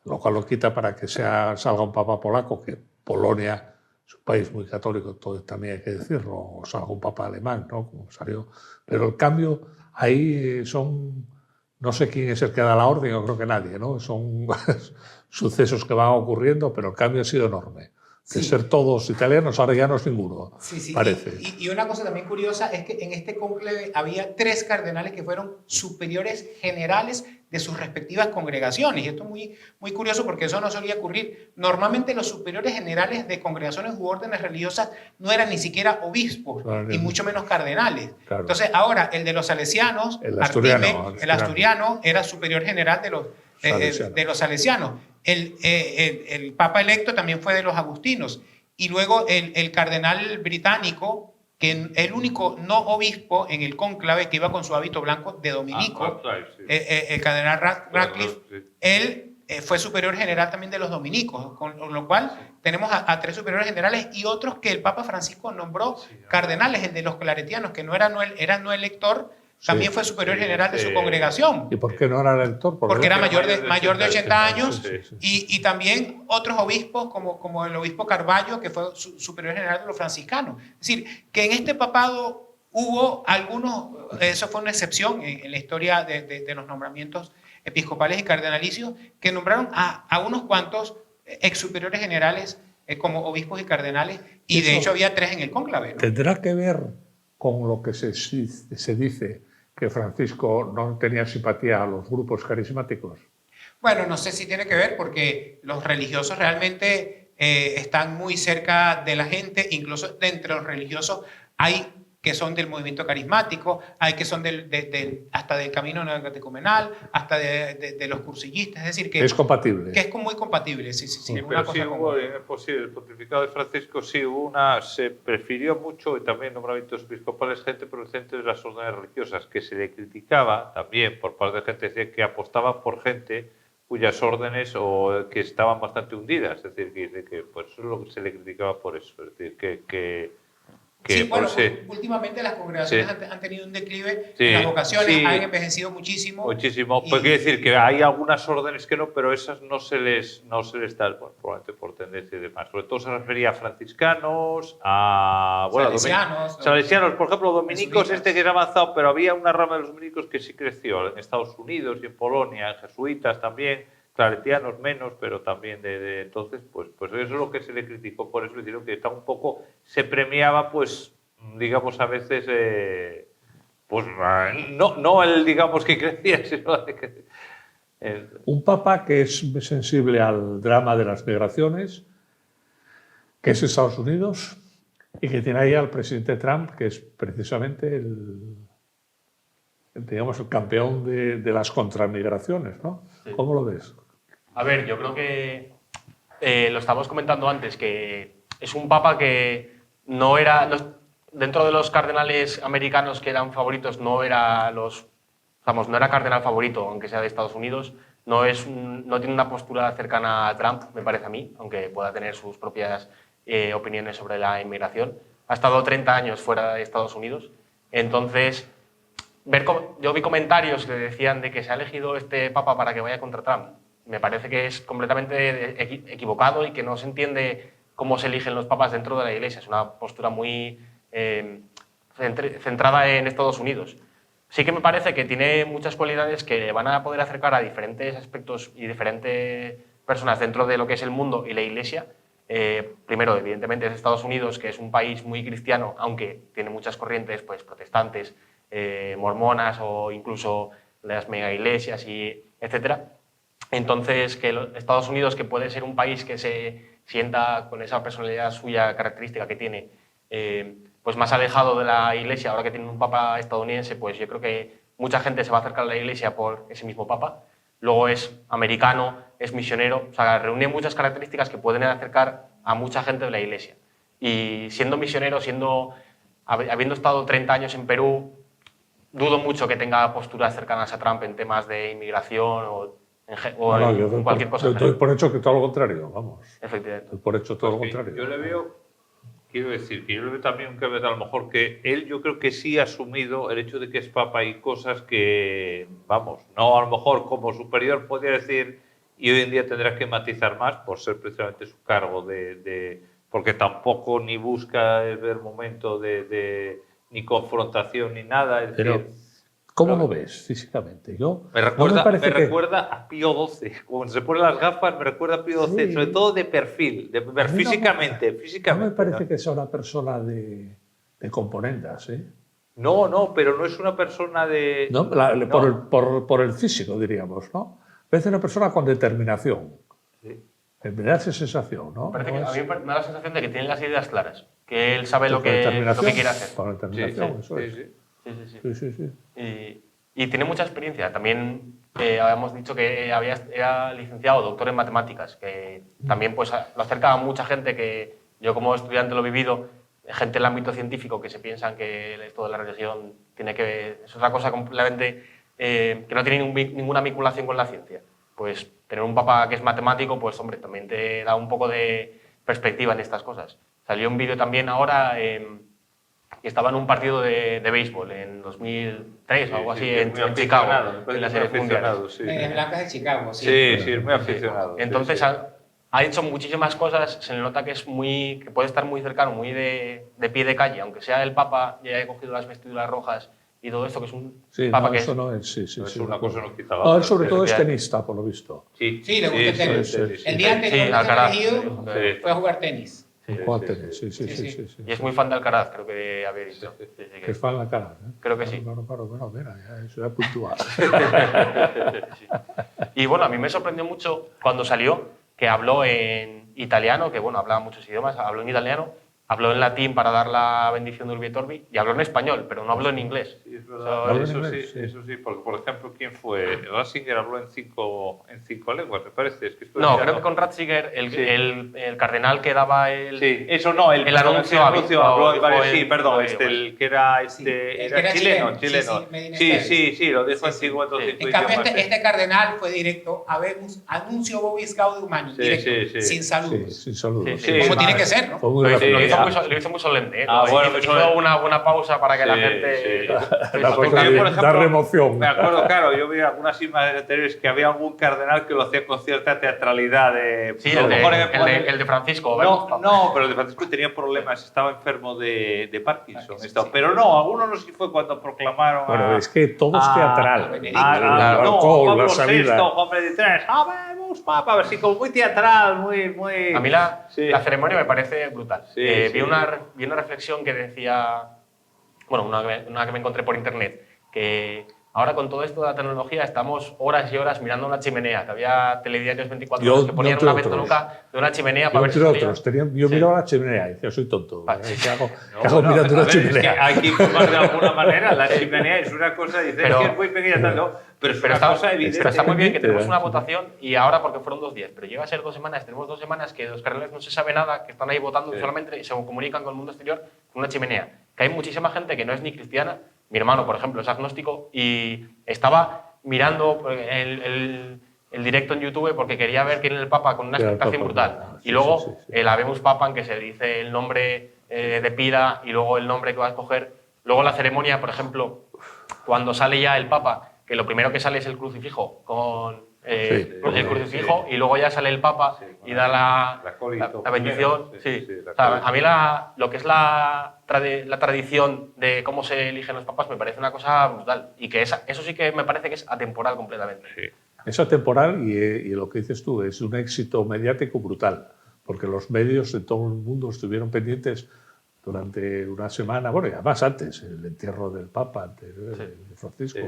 lo cual lo quita para que salga un papa polaco, que Polonia es un país muy católico, todo también hay que decirlo, o salga un papa alemán, ¿no? Como salió. Pero el cambio ahí son... No sé quién es el que da la orden, yo creo que nadie, ¿no? Son sucesos que van ocurriendo, pero el cambio ha sido enorme. De ser todos italianos, ahora ya no es ninguno, parece. Y una cosa también curiosa es que en este cónclave había 3 cardenales que fueron superiores generales de sus respectivas congregaciones. Y esto es muy, muy curioso porque eso no solía ocurrir. Normalmente los superiores generales de congregaciones u órdenes religiosas no eran ni siquiera obispos, y mucho menos cardenales. Claro. Entonces ahora el de los salesianos, el asturiano era superior general de los salesianos. El papa electo también fue de los agustinos. Y luego el cardenal británico, que el único no obispo en el cónclave que iba con su hábito blanco de dominico, el cardenal Radcliffe, él fue superior general también de los dominicos, con lo cual tenemos a 3 superiores generales y otros que el Papa Francisco nombró cardenales, el de los claretianos, que era no elector, también fue superior general de su congregación. ¿Y por qué no era elector? Porque era mayor de 80 años. Sí. Y también otros obispos, como el obispo Carballo, que fue superior general de los franciscanos. Es decir, que en este papado hubo algunos, eso fue una excepción en la historia de los nombramientos episcopales y cardenalicios, que nombraron a unos cuantos ex superiores generales como obispos y cardenales, y de hecho había 3 en el cónclave, ¿no? ¿Tendrá que ver con lo que se dice que Francisco no tenía simpatía a los grupos carismáticos? Bueno, no sé si tiene que ver porque los religiosos realmente están muy cerca de la gente, incluso de entre los religiosos hay que son del movimiento carismático, hay que son hasta del camino neocatecumenal, hasta de los cursillistas, es decir, que es compatible. Que es muy compatible, sí. Pero sí hubo, el pontificado de Francisco sí hubo se prefirió mucho, y también nombramientos episcopales, gente procedente de las órdenes religiosas, que se le criticaba también por parte de gente que apostaba por gente cuyas órdenes o que estaban bastante hundidas, es decir, que pues eso es lo que se le criticaba por eso, es decir, últimamente las congregaciones han tenido un declive en las vocaciones, han envejecido muchísimo. Muchísimo. Pues quiere decir que hay algunas órdenes que no, pero esas no se les da, bueno, probablemente por tendencia y demás. Sobre todo se refería a franciscanos, a salesianos, por ejemplo, dominicos, que era avanzado, pero había una rama de los dominicos que sí creció en Estados Unidos y en Polonia, en jesuitas también. Claretianos menos, pero también entonces, pues eso es lo que se le criticó, por eso le digo que está un poco, se premiaba, pues, digamos, a veces, pues, no el, digamos, que crecía, sino un papa que es muy sensible al drama de las migraciones, que es Estados Unidos, y que tiene ahí al presidente Trump, que es precisamente el campeón de las contramigraciones, ¿no? Sí. ¿Cómo lo ves? A ver, yo creo que lo estábamos comentando antes, que es un papa que no era, dentro de los cardenales americanos que eran favoritos, no era cardenal favorito, aunque sea de Estados Unidos, no tiene una postura cercana a Trump, me parece a mí, aunque pueda tener sus propias opiniones sobre la inmigración. Ha estado 30 años fuera de Estados Unidos, entonces yo vi comentarios que decían de que se ha elegido este papa para que vaya contra Trump. Me parece que es completamente equivocado y que no se entiende cómo se eligen los papas dentro de la Iglesia. Es una postura muy centrada en Estados Unidos. Sí que me parece que tiene muchas cualidades que van a poder acercar a diferentes aspectos y diferentes personas dentro de lo que es el mundo y la Iglesia. Primero, evidentemente, es Estados Unidos, que es un país muy cristiano, aunque tiene muchas corrientes pues, protestantes, mormonas o incluso las mega iglesias, etcétera. Entonces, que Estados Unidos, que puede ser un país que se sienta con esa personalidad suya característica que tiene, pues más alejado de la Iglesia, ahora que tiene un papa estadounidense, pues yo creo que mucha gente se va a acercar a la Iglesia por ese mismo papa. Luego es americano, es misionero, o sea, reúne muchas características que pueden acercar a mucha gente de la Iglesia. Y siendo misionero, habiendo estado 30 años en Perú, dudo mucho que tenga posturas cercanas a Trump en temas de inmigración o en cualquier cosa. Yo doy por hecho que todo lo contrario, vamos. Efectivamente. Doy por hecho todo lo contrario. Yo le veo, quiero decir, que yo le veo también que a lo mejor que él, yo creo que sí ha asumido el hecho de que es papa y cosas que, vamos, no a lo mejor como superior podría decir, y hoy en día tendrá que matizar más por ser precisamente su cargo porque tampoco ni busca el momento ni confrontación ni nada. Es decir, ¿cómo lo ves físicamente? Me recuerda a Pío XII. Cuando se pone las gafas, me recuerda a Pío XII, sobre todo de perfil, físicamente. No me parece que sea una persona de componendas, ¿eh? No, pero no es una persona de... No, por el físico, diríamos, ¿no? Parece una persona con determinación. Sí. Me da esa sensación, ¿no? A mí me da la sensación de que tiene las ideas claras, que él sabe lo que quiere hacer. Con determinación, eso es. Sí. Y tiene mucha experiencia. También habíamos dicho que era licenciado, doctor en matemáticas, que también pues, lo acerca a mucha gente que yo como estudiante lo he vivido, gente del ámbito científico que se piensan que esto de la religión es otra cosa completamente que no tiene ninguna vinculación con la ciencia. pues tener un papa que es matemático, pues hombre, también te da un poco de perspectiva en estas cosas. Salió un vídeo también ahora que estaba en un partido de béisbol en 2003 o algo así en Chicago, en la Serie Mundial. Blancas de Chicago, sí. Sí, es muy aficionado. Entonces sí. ha hecho muchísimas cosas, se le nota que que puede estar muy cercano, muy de pie de calle, aunque sea el Papa y haya cogido las vestiduras rojas y todo esto, que es un Papa que eso no es, una cosa no quita la No, otra. él sobre todo es tenista, por lo visto. Sí, le gusta el tenis. El día anterior de ser Alcaraz. elegido fue a jugar tenis. Juega tenis, sí. Y es muy fan de Alcaraz, creo que había dicho. Que es fan de Alcaraz, ¿eh? Creo que sí. Claro, bueno, mira, eso era puntual. Sí. Y bueno, a mí me sorprendió mucho cuando salió que habló en italiano, que bueno, hablaba muchos idiomas, habló en italiano, habló en latín para dar la bendición de Urbi et Orbi y habló en español, pero no habló en inglés. Sí, es verdad. ¿Habló en Eso inglés? sí, eso sí, porque por ejemplo, ¿quién fue? Ratzinger habló en cinco lenguas, me parece. Es que estoy No, mirando. creo que con Ratzinger, el cardenal que daba el... Sí, eso no, el anuncio habló en varios, dijo sí, perdón, el el que era, Sí, el era que era chileno. chileno. Sí, lo dijo en Sí. 50 o 5 En cambio, idiomas. este cardenal fue directo, habemos anuncio vobis gaudium humani, directo, sin saludos. Sin saludos. Sí, Como tiene vale. que ser, ¿no? Fue muy Pues rápido. Lo hizo muy solemne. ¿eh? Bueno, hizo una buena pausa para que la Sí, gente... sí. La Porque cosa yo, de por ejemplo, dar emoción. Me acuerdo, claro, yo vi algunas imágenes anteriores que había algún cardenal que lo hacía con cierta teatralidad. Sí, a lo mejor el de Francisco. No, pero el de Francisco tenía problemas, estaba enfermo de Parkinson. Sí. Pero no, alguno no sé si fue cuando proclamaron Bueno, es que todo es teatral. Benedicto. El alcohol, Pablo la salida. VI, Juan XXIII, ¡habemos papa! A ver si como muy teatral, muy... A mí Sí. la ceremonia me parece brutal. Sí, Vi sí. una reflexión que decía, bueno, una que me encontré por internet, que ahora con todo esto de la tecnología estamos horas y horas mirando una chimenea, que había telediarios 24 horas que ponían entre una otros. ventoluca de una chimenea Yo, para ver si entre salía. otros, yo Sí. miraba la chimenea y decía, soy tonto. Vale. ¿Qué hago, No, ¿qué hago no, mirando a una ver, es que chimenea? hay que informar de alguna manera. La chimenea es una cosa, dice, Pero- es que es muy pequeña, tal, no, pero es Pero una cosa evidente. está muy bien que tenemos ¿eh? una votación y ahora porque fueron 2 días, pero llega a ser 2 semanas, tenemos 2 semanas que los cardenales no se sabe nada, que están ahí votando Sí. solamente y se comunican con el mundo exterior con una chimenea. Que hay muchísima gente que no es ni cristiana, mi hermano por ejemplo es agnóstico y estaba mirando el directo en YouTube porque quería ver quién era el Papa con una Era el expectación Papa, brutal. sí, Y luego sí. el Habemus Papa, en que se dice el nombre de pila y luego el nombre que va a escoger. Luego la ceremonia, por ejemplo, cuando sale ya el Papa, que lo primero que sale es el crucifijo con el crucifijo y luego ya sale el Papa y da la bendición. Sí. O sea, a mí lo que es la tradición de cómo se eligen los papas me parece una cosa brutal y que eso sí que me parece que es atemporal completamente. Sí. Es atemporal y lo que dices tú, es un éxito mediático brutal, porque los medios de todo el mundo estuvieron pendientes durante una semana, bueno, y además antes, el entierro del Papa, de Francisco.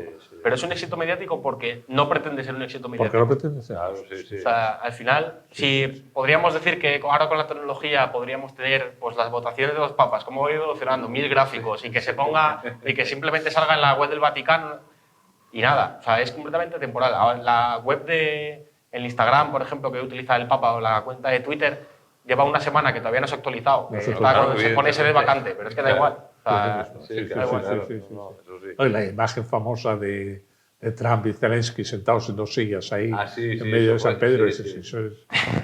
Pero es un éxito mediático porque no pretende ser un éxito ¿Por mediático. qué no pretende ser? Claro, sí. O sea, al final, si podríamos decir que ahora con la tecnología podríamos tener pues, las votaciones de los papas, cómo va evolucionando, 1000 gráficos y que se ponga y que simplemente salga en la web del Vaticano y nada, o sea, es completamente temporal. Ahora, la web el Instagram, por ejemplo, que utiliza el Papa o la cuenta de Twitter lleva una semana que todavía no se ha actualizado, que No se ha está actualizado, cuando se pone ese de vacante, pero es que da igual. O sea, Sí, da igual. No, y la imagen famosa de Trump y Zelensky sentados en 2 sillas ahí en medio de San Pedro,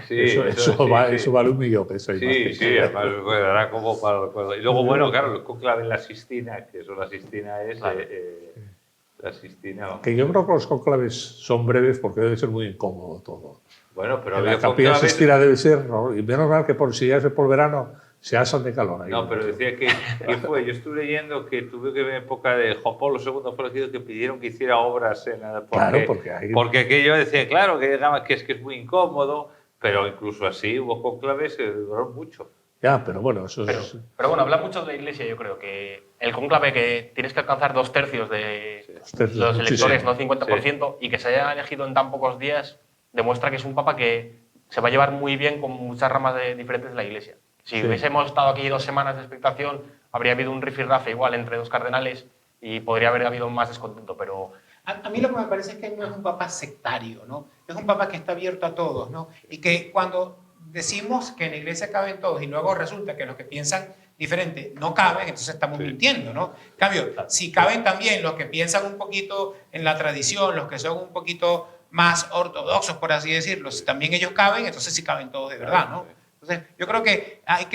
eso vale un millón. Esa imagen. Sí, además quedará como para el recuerdo. Y luego, bueno, claro, el conclave en la Sistina, que eso la Sistina es... Claro. la Sistina... Que yo creo que los conclaves son breves porque debe ser muy incómodo todo. Bueno, pero En la había Capilla conclaves... Sistina debe ser, ¿no? Y menos mal que si ya es por verano, se asan de calor ahí. No, pero decía que fue. Yo estuve leyendo que tuve que ver en época de Juan Pablo II fue elegido que pidieron que hiciera obras en la, porque aquello decía, claro, que es muy incómodo, pero incluso así hubo conclaves que duraron mucho. Ya, pero bueno, eso es... Pero bueno, habla mucho de la Iglesia, yo creo que el conclave que tienes que alcanzar 2/3 de los electores, no 50%, y que se haya elegido en tan pocos días, demuestra que es un papa que se va a llevar muy bien con muchas ramas diferentes de la Iglesia. Si hubiésemos estado aquí 2 semanas de expectación, habría habido un rifirrafe igual entre 2 cardenales y podría haber habido más descontento, pero... A mí lo que me parece es que no es un papa sectario, ¿no? Es un papa que está abierto a todos, ¿no? Y que cuando decimos que en la iglesia caben todos y luego resulta que los que piensan diferente no caben, entonces estamos mintiendo, ¿no? En cambio, si caben también los que piensan un poquito en la tradición, los que son un poquito más ortodoxos, por así decirlo. Si también ellos caben, entonces sí caben todos de verdad, ¿no? Entonces, yo creo que hay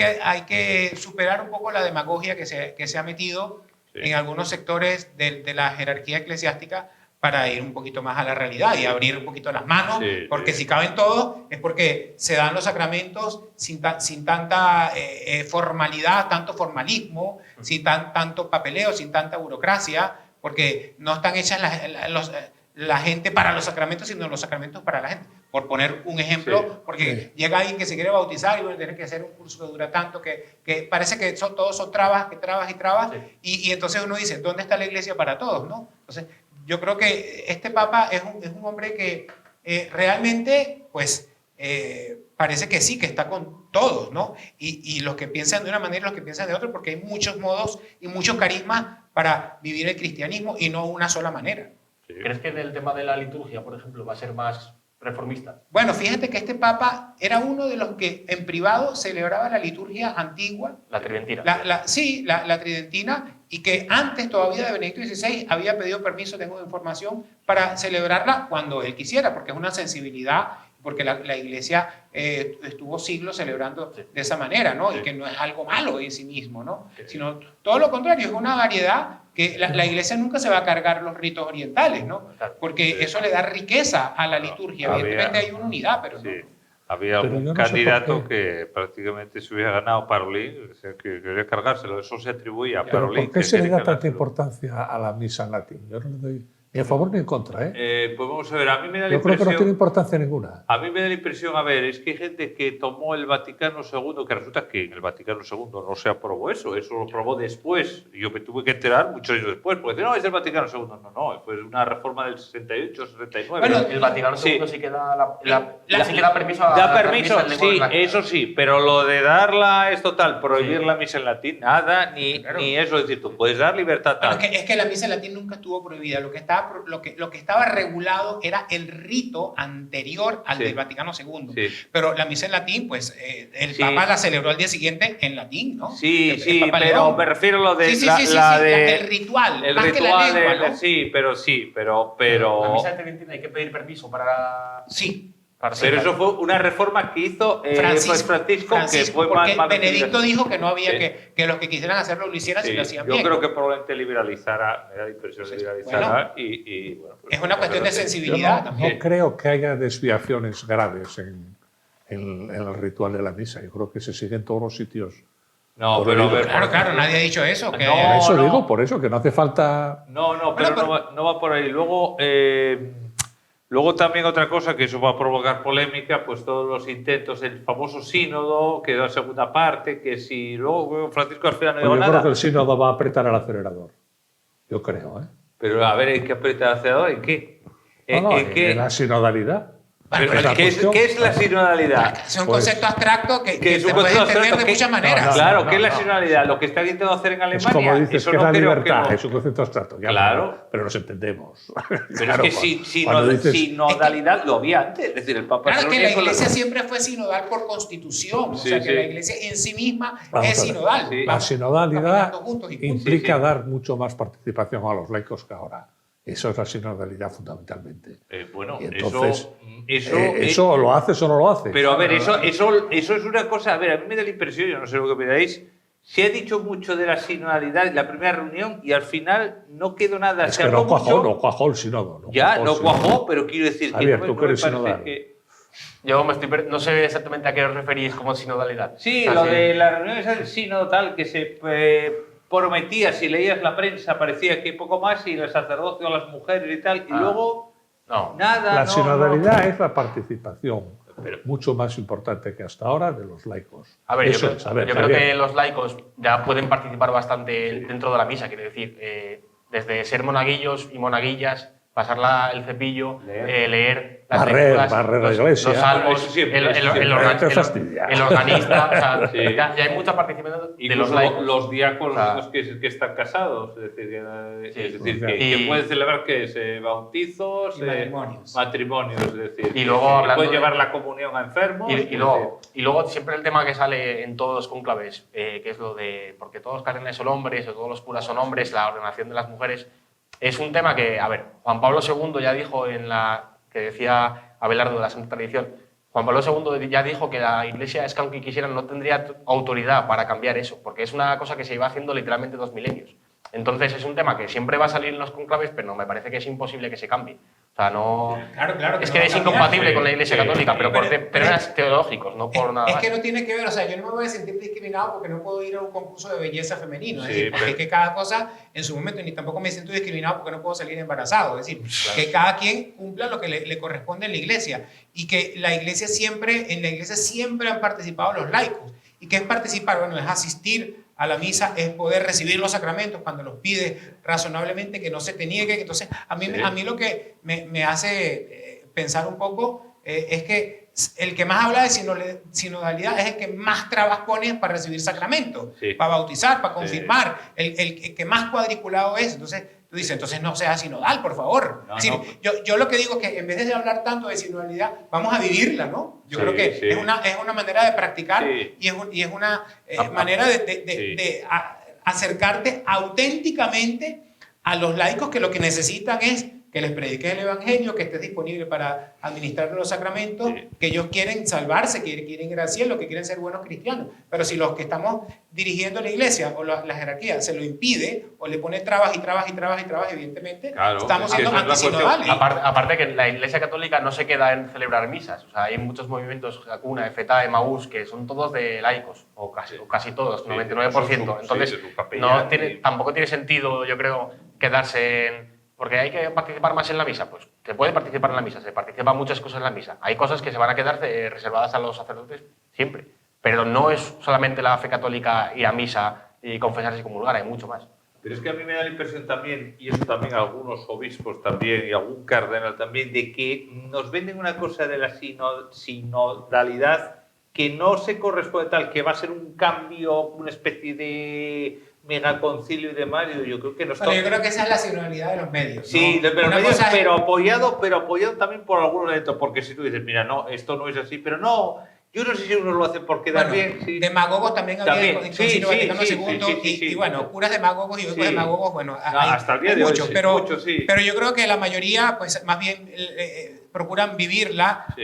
que superar un poco la demagogia que se ha metido en algunos sectores de la jerarquía eclesiástica para ir un poquito más a la realidad y abrir un poquito las manos, porque si caben todos es porque se dan los sacramentos sin tanta formalidad, tanto formalismo, sin tanto papeleo, sin tanta burocracia, porque no están hechas la gente para los sacramentos, sino los sacramentos para la gente. Por poner un ejemplo, porque llega alguien que se quiere bautizar y va a tener que hacer un curso que dura tanto, que parece que todos son trabas y trabas, y entonces uno dice, ¿dónde está la iglesia para todos? ¿No? Entonces, yo creo que este Papa es un hombre que realmente, pues, parece que sí, que está con todos, ¿no? Y los que piensan de una manera y los que piensan de otra, porque hay muchos modos y muchos carismas para vivir el cristianismo y no una sola manera. ¿Crees que en el tema de la liturgia, por ejemplo, va a ser más reformista? Bueno, fíjate que este Papa era uno de los que en privado celebraba la liturgia antigua. La tridentina. La tridentina, y que antes todavía de Benedicto XVI había pedido permiso, tengo información, para celebrarla cuando él quisiera, porque es una sensibilidad, porque la Iglesia estuvo siglos celebrando de esa manera, ¿no? Y que no es algo malo en sí mismo, ¿no? Sino todo lo contrario, es una variedad que la Iglesia nunca se va a cargar los ritos orientales, ¿no? Porque eso le da riqueza a la liturgia. Evidentemente hay una unidad, pero no. Había un candidato que prácticamente se hubiera ganado Parolín, o sea, que quería cargárselo, eso se atribuía a Parolín. ¿Por qué se le da tanta importancia a la misa en latín? Yo no le doy ni a favor ni en contra, ¿eh? Pues vamos a ver, a mí me da la Yo impresión... creo que no tiene importancia ninguna. A mí me da la impresión, a ver, es que hay gente que tomó el Vaticano II, que resulta que en el Vaticano II no se aprobó eso lo aprobó después. Yo me tuve que enterar muchos años después, porque no, es el Vaticano II. No, fue una reforma del 68, 69. Bueno, el Vaticano II sí que da, sí que da permiso a... Da permiso, sí, eso sí, pero lo de darla es total, prohibir la misa en latín, nada, ni eso, es decir, tú puedes dar libertad tal. Es que la misa en latín nunca estuvo prohibida, lo que estaba regulado era el rito anterior al del Vaticano II. Pero la misa en latín, pues el Papa la celebró al día siguiente en latín, ¿no? Sí, pero me refiero a lo de el ritual, el más ritual que la lengua, ¿no? pero la misa de tridentina hay que pedir permiso para... Sí. Pero eso fue una reforma que hizo Francisco, que fue porque más Benedicto dijo que no había que los que quisieran hacerlo lo hicieran si lo hacían bien. Yo creo que probablemente liberalizara, me da la impresión de liberalizara y bueno, pues es una cuestión de sensibilidad también. No creo que haya desviaciones graves en el ritual de la misa. Yo creo que se sigue en todos los sitios. No, pero a ver, claro, nadie ha dicho eso. Que por eso, que no hace falta... Pero no va por ahí. Luego también otra cosa que eso va a provocar polémica, pues todos los intentos, el famoso sínodo, que da la segunda parte, que si luego Francisco al final no dijo nada. Yo creo que el sínodo va a apretar el acelerador. Yo creo, ¿eh? Pero a ver, ¿en qué aprieta el acelerador? ¿En qué? En la sinodalidad. ¿Qué es la sinodalidad? Es un concepto abstracto que se un puede concepto entender de que- muchas maneras. Claro, ¿qué es la sinodalidad? Lo que está intentando hacer en Es Alemania. como dices eso que es no la creo libertad, que no. es un concepto abstracto. Ya Claro. pero nos entendemos. Pero es que sinodalidad lo había antes. Es decir, el Papa... Claro, no que la dijo iglesia siempre fue sinodal por constitución. O sea, que la iglesia en sí misma Vamos es a ver. sinodal. Sí. La Vamos sinodalidad caminando juntos y punto. implica dar mucho más participación a los laicos que ahora. Eso es la sinodalidad fundamentalmente. Bueno, Y entonces, eso ¿lo haces o no lo haces? Pero a ver, eso es una cosa, a ver, a mí me da la impresión, yo no sé lo que opináis, se ha dicho mucho de la sinodalidad en la primera reunión y al final no quedó nada. Es que no cuajó el sínodo. No cuajó, pero quiero decir Javier, que tú que eres sinodal. Yo no sé exactamente a qué os referís como sinodalidad. Sí, O sea, lo de las reuniones del sínodo tal, que se prometía, si leías la prensa, parecía que poco más, y el sacerdocio a las mujeres y tal, y luego nada. La sinodalidad es la participación mucho más importante que hasta ahora de los laicos. A ver, Eso yo creo que los laicos ya pueden participar bastante dentro de la misa, quiero decir, desde ser monaguillos y monaguillas, pasar el cepillo, leer las lecturas, barrer la iglesia. los salmos, Eso siempre, el organista, o sea, ya hay mucha participación de los laicos. Los diáconos los que están casados, es decir, que pueden celebrar bautizos, matrimonios, es decir, y luego pueden llevar la comunión a enfermos. Y luego siempre el tema que sale en todos los conclaves, que es lo de porque todos los cardenales son hombres o todos los curas son hombres, la ordenación de las mujeres. Es un tema que, a ver, Juan Pablo II ya dijo en la que decía Abelardo de la Santa Tradición. Juan Pablo II ya dijo que la Iglesia, es que aunque quisiera, no tendría autoridad para cambiar eso, porque es una cosa que se iba haciendo literalmente 2 milenios. Entonces es un tema que siempre va a salir en los conclaves, pero no, me parece que es imposible que se cambie. O sea, no... Claro, es no que va es a cambiar. incompatible con la Iglesia Católica, pero por pero- temas teológicos, no por nada Es más. que no tiene que ver, o sea, yo no me voy a sentir discriminado porque no puedo ir a un concurso de belleza femenino. Es Sí, decir, porque pero- es que cada cosa en su momento, ni tampoco me siento discriminado porque no puedo salir embarazado. Es decir, que cada quien cumpla lo que le corresponde en la iglesia. Y que en la iglesia siempre han participado los laicos. ¿Y qué es participar? Bueno, es asistir a la misa, es poder recibir los sacramentos cuando los pides razonablemente, que no se te niegue. Entonces, a mí lo que me hace pensar un poco es que el que más habla de sinodalidad es el que más trabas pone para recibir sacramentos, Sí. para bautizar, para confirmar, el que más cuadriculado es. Entonces, tú dices, entonces no seas sinodal, por favor. No, Es decir, no. yo lo que digo es que en vez de hablar tanto de sinodalidad, vamos a vivirla, ¿no? Yo Sí, creo que sí. es una manera de practicar Sí. y es una manera de acercarte auténticamente a los laicos que lo que necesitan es que les prediques el evangelio, que estés disponible para administrar los sacramentos, Sí. que ellos quieren salvarse, que quieren ir al cielo, que quieren ser buenos cristianos. Pero si los que estamos dirigiendo la iglesia o la jerarquía se lo impide o le pone trabas y trabas y trabas y trabas, evidentemente Claro, estamos es que siendo esa es la cuestión. antisinodales. Aparte que la Iglesia Católica no se queda en celebrar misas. O sea, hay muchos movimientos, Hakuna, Efetá, Emaús, que son todos de laicos, o casi todos, Sí, 99%. sí, Entonces, de su capellán, sí. tampoco tiene sentido, yo creo, quedarse en... Porque hay que participar más en la misa. Pues se puede participar en la misa, se participa en muchas cosas en la misa. Hay cosas que se van a quedar reservadas a los sacerdotes siempre. Pero no es solamente la fe católica ir a misa y confesarse y comulgar, hay mucho más. Pero es que a mí me da la impresión también, y eso también algunos obispos también y algún cardenal también, de que nos venden una cosa de la sinodalidad que no se corresponde tal, que va a ser un cambio, una especie de megaconcilio y demás. Yo creo que no está... Bueno, yo creo que esa es la sinodalidad de los medios. Sí, ¿no? de los Una medios, cosa es- pero apoyado también por algunos dentro, porque si tú dices, mira, no, esto no es así, pero no, yo no sé si uno lo hace por quedar Bueno, bien. Sí. demagogos también había También, en el sí, Concilio sí, Vaticano sí, II sí, y bueno, curas demagogos y obispos Sí. demagogos, bueno, Hasta el día hay de hoy, muchos, sí, pero, muchos, sí. pero yo creo que la mayoría, pues más bien procuran vivirla Sí.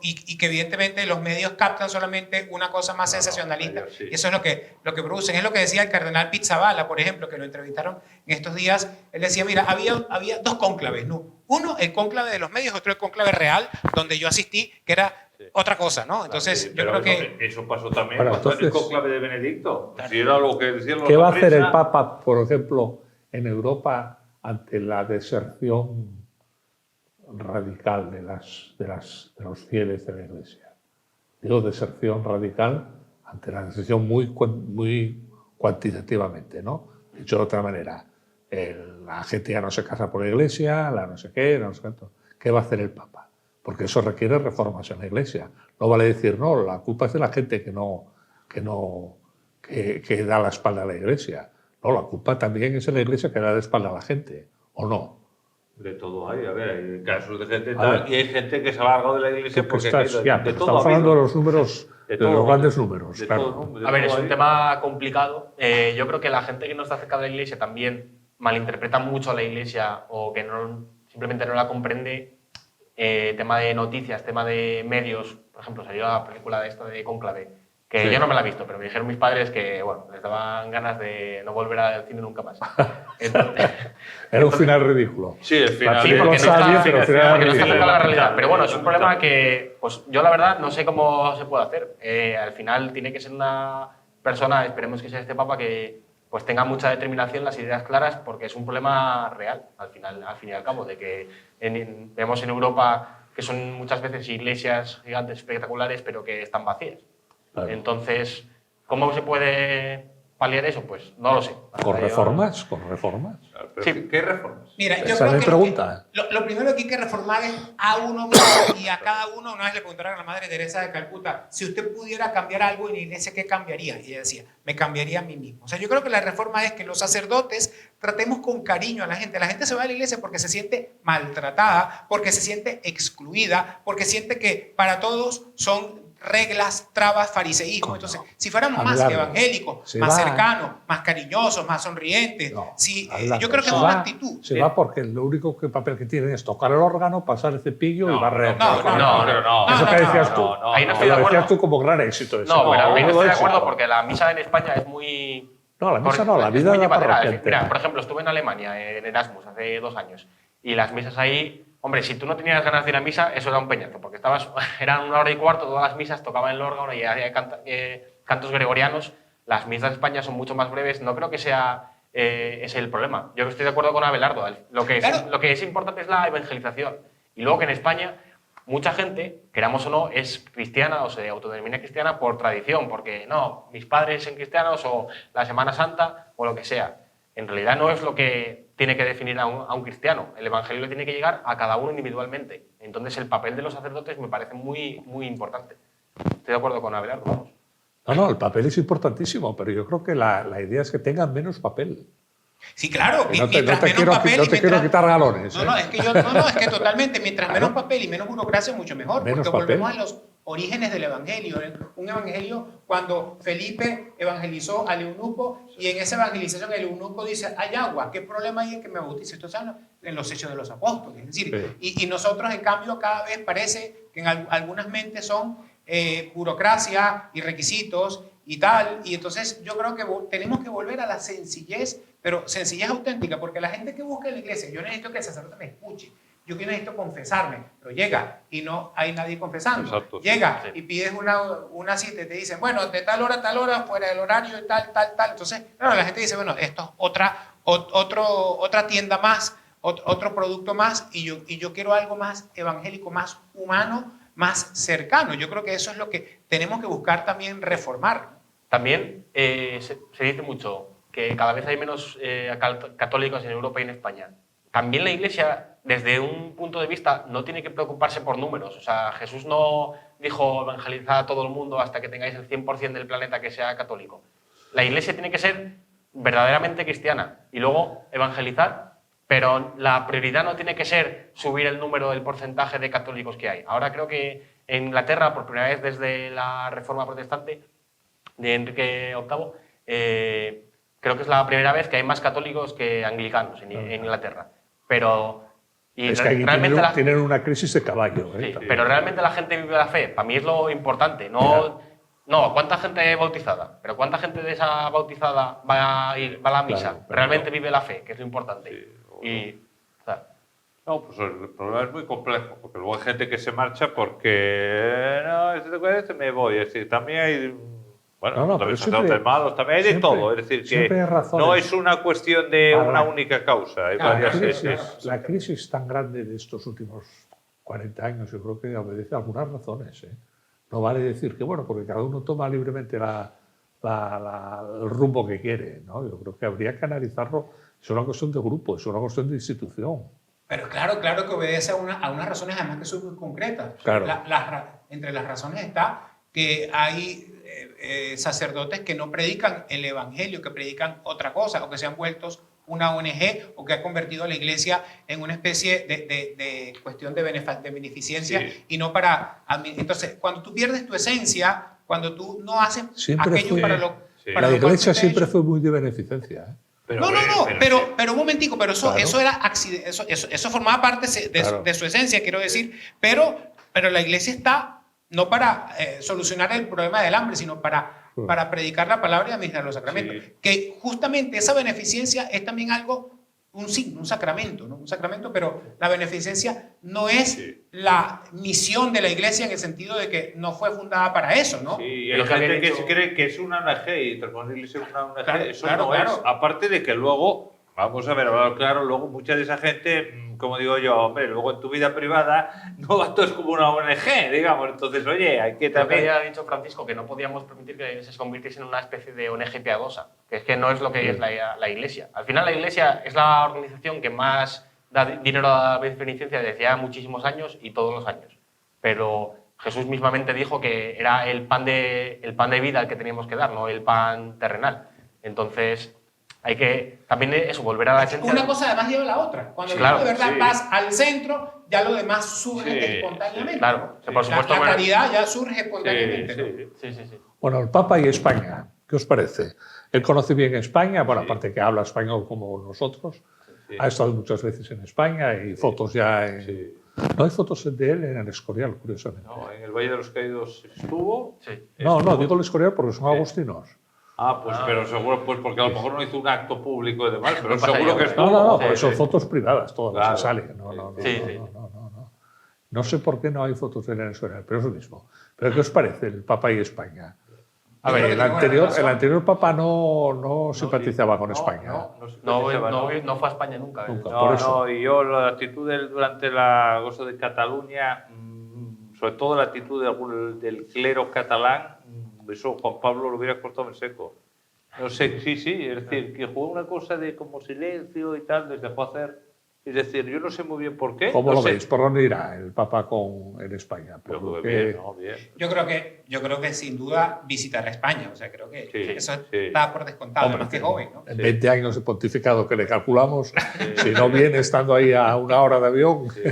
y que evidentemente los medios captan solamente una cosa más sensacionalista ellos sí. y eso es lo que producen. Es lo que decía el cardenal Pizzaballa, por ejemplo, que lo entrevistaron en estos días. Él decía, mira, había dos cónclaves, ¿no? Uno, el cónclave de los medios, otro el cónclave real, donde yo asistí, que era otra cosa, ¿no? Entonces, Sí, yo pero creo que... eso pasó también Bueno, cuando el entonces- conclave de Benedicto. Si era lo que decían los ¿Qué va a de hacer el prensa. Papa, por ejemplo, en Europa ante la deserción radical de los fieles de la Iglesia? Digo deserción radical ante la deserción muy cuantitativamente, ¿no? Dicho de otra manera, la gente ya no se casa por la Iglesia, la no sé qué, no sé cuánto. ¿Qué va a hacer el Papa? Porque eso requiere reformas en la Iglesia. No vale decir, no, la culpa es de la gente que da la espalda a la Iglesia. No, la culpa también es de la Iglesia que da la espalda a la gente, ¿o no? De todo hay, a ver, hay casos de gente A tal, ver. y hay gente que se ha largado de la iglesia Porque porque estás, de ya, todo pero ha estamos hablando de habido. los números, De de los todo, grandes números, de claro. todo, de A ver, todo es un hay. tema complicado. Yo creo que la gente que no está cerca de la Iglesia también malinterpreta mucho a la Iglesia o que simplemente no la comprende. Tema de noticias, tema de medios. Por ejemplo, salió la película de Cónclave, que Sí. yo no me la he visto, pero me dijeron mis padres que bueno, les daban ganas de no volver al cine nunca más. Entonces, Era un final ridículo. Sí, el final. La Sí, película porque no está está- bien, pero el final porque no era está cerca de la ridículo. realidad. Pero bueno, es un problema Lamentable. que pues, yo la verdad no sé cómo se puede hacer. Al final tiene que ser una persona, esperemos que sea este Papa, que pues tenga mucha determinación, las ideas claras, porque es un problema real, al fin y al cabo, de que vemos en Europa que son muchas veces iglesias gigantes espectaculares, pero que están vacías. Claro. Entonces, ¿cómo se puede paliar eso? Pues no lo sé. ¿Con Yo- reformas? ¿Con reformas? Pero Sí. ¿qué reformas? Mira, yo Esa creo es mi que pregunta. lo primero que hay que reformar es a uno mismo y a cada uno. Una vez le preguntaron a la Madre Teresa de Calcuta, si usted pudiera cambiar algo en la iglesia, ¿qué cambiaría? Y ella decía, me cambiaría a mí mismo. O sea, yo creo que la reforma es que los sacerdotes tratemos con cariño a la gente. La gente se va a la iglesia porque se siente maltratada, porque se siente excluida, porque siente que para todos son reglas, trabas, fariseísmo. Entonces, si fuéramos más Abelardo, evangélicos, se más va. cercanos, más cariñosos, más sonrientes, No, si, Abelardo, yo creo que se es una va- actitud. Se va porque lo único que papel que tienen es tocar el órgano, pasar el cepillo y barrer. Eso que decías tú. Ahí no Que estoy de lo decías acuerdo. tú como gran éxito. ese. No, pero ahí no todo estoy de éxito. acuerdo porque la misa en España es muy... No, la misa no, la es vida muy de la llevadera. parroquia entera. Mira, por ejemplo, estuve en Alemania, en Erasmus, hace 2 años, y las misas ahí, hombre, si tú no tenías ganas de ir a misa, eso era un peñazo, porque eran 1 hora y cuarto, todas las misas tocaban el órgano y había cantos gregorianos. Las misas de España son mucho más breves, no creo que sea ese el problema. Yo estoy de acuerdo con Abelardo, lo que es importante es la evangelización. Y luego que en España mucha gente, queramos o no, es cristiana o se autodenomina cristiana por tradición, porque no, mis padres son cristianos o la Semana Santa o lo que sea. En realidad no es lo que tiene que definir a un cristiano. El evangelio tiene que llegar a cada uno individualmente. Entonces el papel de los sacerdotes me parece muy, muy importante. Estoy de acuerdo con Abelardo, vamos. No, el papel es importantísimo, pero yo creo que la idea es que tengan menos papel. Sí, claro, Que no te mientras menos quiero, papel no y te quiero mientras... quitar galones. No, es que totalmente, mientras menos papel y menos burocracia, mucho mejor, Menos porque papel. volvemos a los orígenes del evangelio. Un evangelio, cuando Felipe evangelizó al eunuco, y en esa evangelización el eunuco dice, hay agua, ¿qué problema hay en que me bautice? Esto está en los Hechos de los Apóstoles. Es decir, y nosotros, en cambio, cada vez parece que en algunas mentes son burocracia y requisitos y tal, y entonces yo creo que tenemos que volver a la sencillez, pero sencillez auténtica, porque la gente que busca en la iglesia, yo necesito que el sacerdote me escuche, yo necesito confesarme, pero llega y no hay nadie confesando. Exacto, llega sí. y pides una cita y te dicen, bueno, de tal hora a tal hora, fuera del horario y tal. Entonces, claro, la gente dice, bueno, esto es otra tienda más, otro producto más, y yo quiero algo más evangélico, más humano, más cercano. Yo creo que eso es lo que tenemos que buscar también reformar. También se dice mucho que cada vez hay menos católicos en Europa y en España. También la Iglesia, desde un punto de vista, no tiene que preocuparse por números. O sea, Jesús no dijo evangelizad a todo el mundo hasta que tengáis el 100% del planeta que sea católico. La Iglesia tiene que ser verdaderamente cristiana y luego evangelizar, pero la prioridad no tiene que ser subir el número del porcentaje de católicos que hay. Ahora creo que en Inglaterra, por primera vez desde la Reforma Protestante de Enrique VIII, creo que es la primera vez que hay más católicos que anglicanos en Inglaterra. Pero Es que aquí tienen una crisis de caballo. Sí, pero realmente la gente vive la fe. Para mí es lo importante. No, ¿cuánta gente bautizada? Pero ¿cuánta gente de esa bautizada va a la misa? Claro, realmente vive la fe, que es lo importante. Sí, no, pues el problema es muy complejo, porque luego hay gente que se marcha porque no, este me voy. Es decir, también hay, bueno, también sacerdotes malos, también hay de todo. Es decir, que no es una cuestión de una única causa. Hay varias la crisis tan grande de estos últimos 40 años, yo creo que obedece a algunas razones. No vale decir que, bueno, porque cada uno toma libremente el rumbo que quiere, ¿no? Yo creo que habría que analizarlo. Es una cuestión de grupo, es una cuestión de institución. Pero claro que obedece a unas razones además que son muy concretas. Claro. Entre las razones está que hay sacerdotes que no predican el evangelio, que predican otra cosa, o que se han vuelto una ONG, o que ha convertido a la iglesia en una especie de cuestión de beneficencia, y no para... Entonces, cuando tú pierdes tu esencia, cuando tú no haces aquello para lo... La iglesia siempre fue muy de beneficencia. Pero un momentico, pero eso era eso formaba parte de su esencia, quiero decir, pero la iglesia está no para solucionar el problema del hambre, sino para predicar la palabra y administrar los sacramentos. Sí. Que justamente esa beneficencia es también algo, un signo, un sacramento, ¿no? Un sacramento, pero la beneficencia no es la misión de la iglesia en el sentido de que no fue fundada para eso, ¿no? Sí, hay gente que se cree que es una ONG y transformar la iglesia en una ONG. Eso no es. Aparte de que luego, vamos a ver, claro, luego mucha de esa gente, como digo yo, hombre, luego en tu vida privada no actúas como una ONG, digamos. Entonces, oye, hay que también... Lo que había dicho Francisco, que no podíamos permitir que se convirtiese en una especie de ONG piadosa, que es que no es lo que es la iglesia. Al final la iglesia es la organización que más da dinero a la beneficencia desde hace muchísimos años y todos los años. Pero Jesús mismamente dijo que era el pan de vida el que teníamos que dar, no el pan terrenal. Entonces, hay que también eso, volver a la esencia. Una cosa además lleva a la otra. Cuando Claro, tú de verdad sí. vas al centro, ya lo demás surge Sí, espontáneamente. sí, claro. ¿no? Que por supuesto, la bueno, claridad ya surge espontáneamente. ¿no? sí. Bueno, el Papa y España, ¿qué os parece? Él conoce bien España, bueno, Sí. aparte que habla español como nosotros, Sí. ha estado muchas veces en España y fotos ya en... Sí. No hay fotos de él en el Escorial, curiosamente. No, en el Valle de los Caídos estuvo. Sí. No, Estuvo. digo el Escorial porque son agustinos. Pues pero seguro, pues porque a lo mejor no hizo un acto público y demás, pero No pasa seguro ya, que ¿no? estuvo. No, Sí, porque son sí. fotos privadas todas las Claro. que salen. No. Sí, sí. No sé por qué no hay fotos de él en el Escorial, pero es lo mismo. ¿Pero qué os parece el Papa y España? A Yo ver, creo que el tiene buena anterior, razón. el anterior Papa no simpatizaba con España. No fue a España nunca. Nunca. No, por eso. y yo la actitud durante la cosa de Cataluña, sobre todo la actitud del clero catalán, eso Juan Pablo lo hubiera cortado en seco. No sé, sí, es decir, que jugó una cosa de como silencio y tal, les dejó hacer. Es decir, yo no sé muy bien por qué. ¿Cómo no lo sé. veis? ¿Por dónde irá el Papa en España? Pero Porque- bien, ¿no? Bien. Yo creo que sin duda visitará España. O sea, creo que Sí, eso sí. está por descontado. Hombre, Además que joven, ¿no? En 20 años de pontificado que le calculamos, si no viene estando ahí a 1 hora de avión, Sí.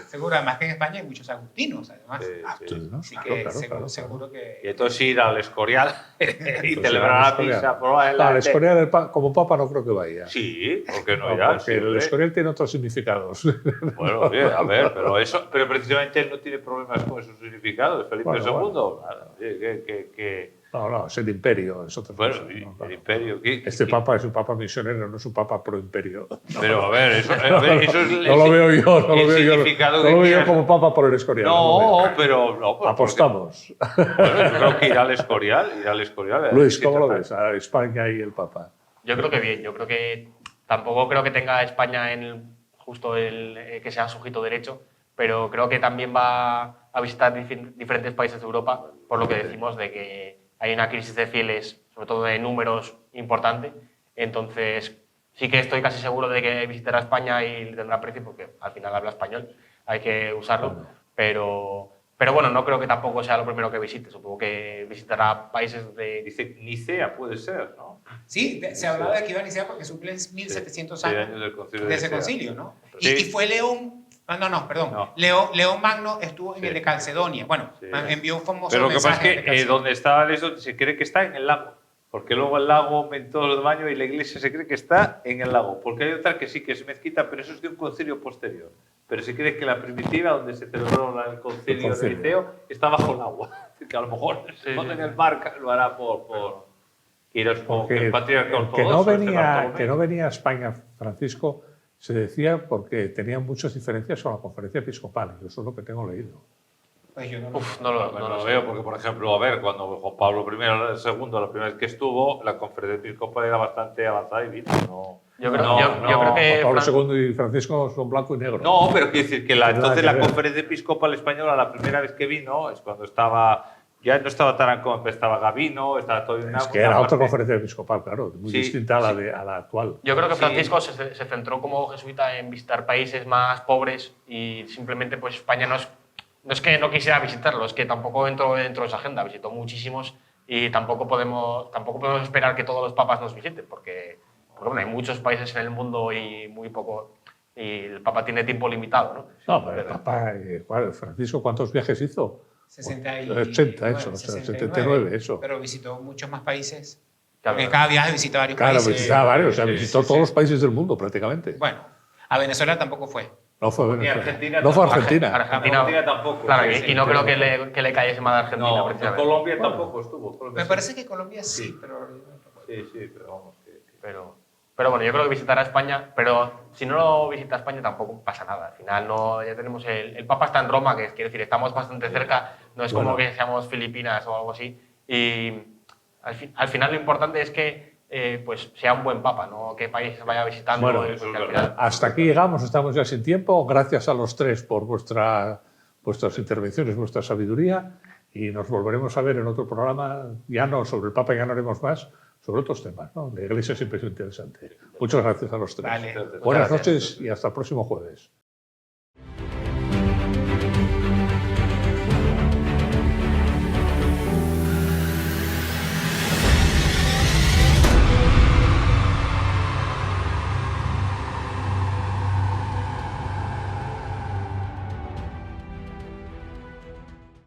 Seguro, además que en España hay muchos agustinos, además. Sí, sí, ¿no? Así Claro, que claro. seguro que... Y entonces ir al Escorial y Entonces, celebrar al la Escorial. misa. probablemente. Al Escorial como Papa no creo que vaya. Sí, porque no No, irá. porque sí, el hombre. Escorial tiene otros significados. Bueno, bien, a ver, pero precisamente él no tiene problemas con esos significados. Felipe Bueno, II, bueno. nada, oye, que No, es el imperio, es otra bueno, cosa. y ¿no? Claro. el imperio. Este Papa es un Papa misionero, no es un Papa pro imperio. Pero a ver, eso es No lo veo yo, no el lo veo yo. significado No que lo veo yo quieras. como Papa por el Escorial. no lo No, veo. pero no. pues, Apostamos. porque- bueno, yo creo que ir al Escorial. Luis, ¿cómo lo ves? A España y el Papa. Yo creo que bien, yo creo que tampoco creo que tenga España justo que sea sujeto derecho, pero creo que también va a visitar diferentes países de Europa, por lo que decimos de que hay una crisis de fieles, sobre todo de números importante. Entonces, sí que estoy casi seguro de que visitará España y le tendrá precio, porque al final habla español, hay que usarlo, pero bueno, no creo que tampoco sea lo primero que visite, supongo que visitará países de... Dice Nicea, puede ser, ¿no? Sí, se hablaba de que iba a iniciar porque cumple 1700 años del concilio de ese Nicea. concilio, ¿no? Sí. Y fue León... perdón. No. León Magno estuvo en Sí. el de Calcedonia. Bueno, Sí. envió un famoso Pero lo que pasa mensaje es de que Calcedonia. donde está eso se cree que está en el lago. Porque luego el lago aumentó los baños y la iglesia se cree que está en el lago. Porque hay otra que sí que es mezquita, pero eso es de un concilio posterior. Pero se cree que la primitiva, donde se celebró el concilio de Niceo, está bajo el agua. Que a lo mejor Sí, no sí. en el mar lo hará por y los Porque el patriarca el que ortodoxo, que no venía a España, Francisco, se decía porque tenía muchas diferencias con la conferencia episcopal. Eso es lo que tengo leído. Pues yo no lo Uf, no lo sé. veo, porque por ejemplo, a ver, cuando Juan Pablo I, II, la primera vez que estuvo, la conferencia episcopal era bastante avanzada y vino. No, Yo creo, no, yo creo que Juan Pablo II y Francisco son blanco y negro. No, pero quiero decir que Nada entonces que la ver. conferencia episcopal española, la primera vez que vino, es cuando estaba, ya no estaba tan como estaba Gavino, estaba todo Es que era otra conferencia episcopal, claro, muy Sí, distinta a la, sí. a la actual. Yo creo que Sí. Francisco se centró como jesuita en visitar países más pobres y simplemente pues España no es que no quisiera visitarlo, es que tampoco entró dentro de esa agenda, visitó muchísimos y tampoco podemos esperar que todos los papas nos visiten porque bueno, hay muchos países en el mundo y muy poco y el papa tiene tiempo limitado, ¿no? No, pero el Papa, Francisco, ¿cuántos viajes hizo? 80 eso, o sea, 79 eso. Pero visitó muchos más países. Claro. Porque cada viaje visita varios Claro, países. visitaba varios, o sea, sí, visitó sí, todos sí. los países del mundo prácticamente. Bueno, a Venezuela tampoco fue. No fue Venezuela. Argentina No fue tampoco. Argentina. Argentina tampoco. Claro, Sí, y no pero- creo que le cayese mal a Argentina. No, precisamente. Colombia tampoco estuvo. Colombia Me sí. parece que Colombia sí, Sí. pero... Sí, pero vamos. Pero bueno, yo creo que visitará España, pero si no lo visita España tampoco pasa nada. Al final ya tenemos el Papa está en Roma, que quiere decir, estamos bastante cerca, no es como que seamos Filipinas o algo así. Y al final lo importante es que pues sea un buen Papa, no qué países vaya visitando. Bueno, porque eso es al verdad. final- Hasta aquí llegamos, estamos ya sin tiempo. Gracias a los tres por vuestras intervenciones, vuestra sabiduría. Y nos volveremos a ver en otro programa, ya no sobre el Papa, ya no haremos más, sobre otros temas, ¿no? La Iglesia siempre es interesante. Muchas gracias a los tres. Vale. Buenas Muchas gracias. noches y hasta el próximo jueves.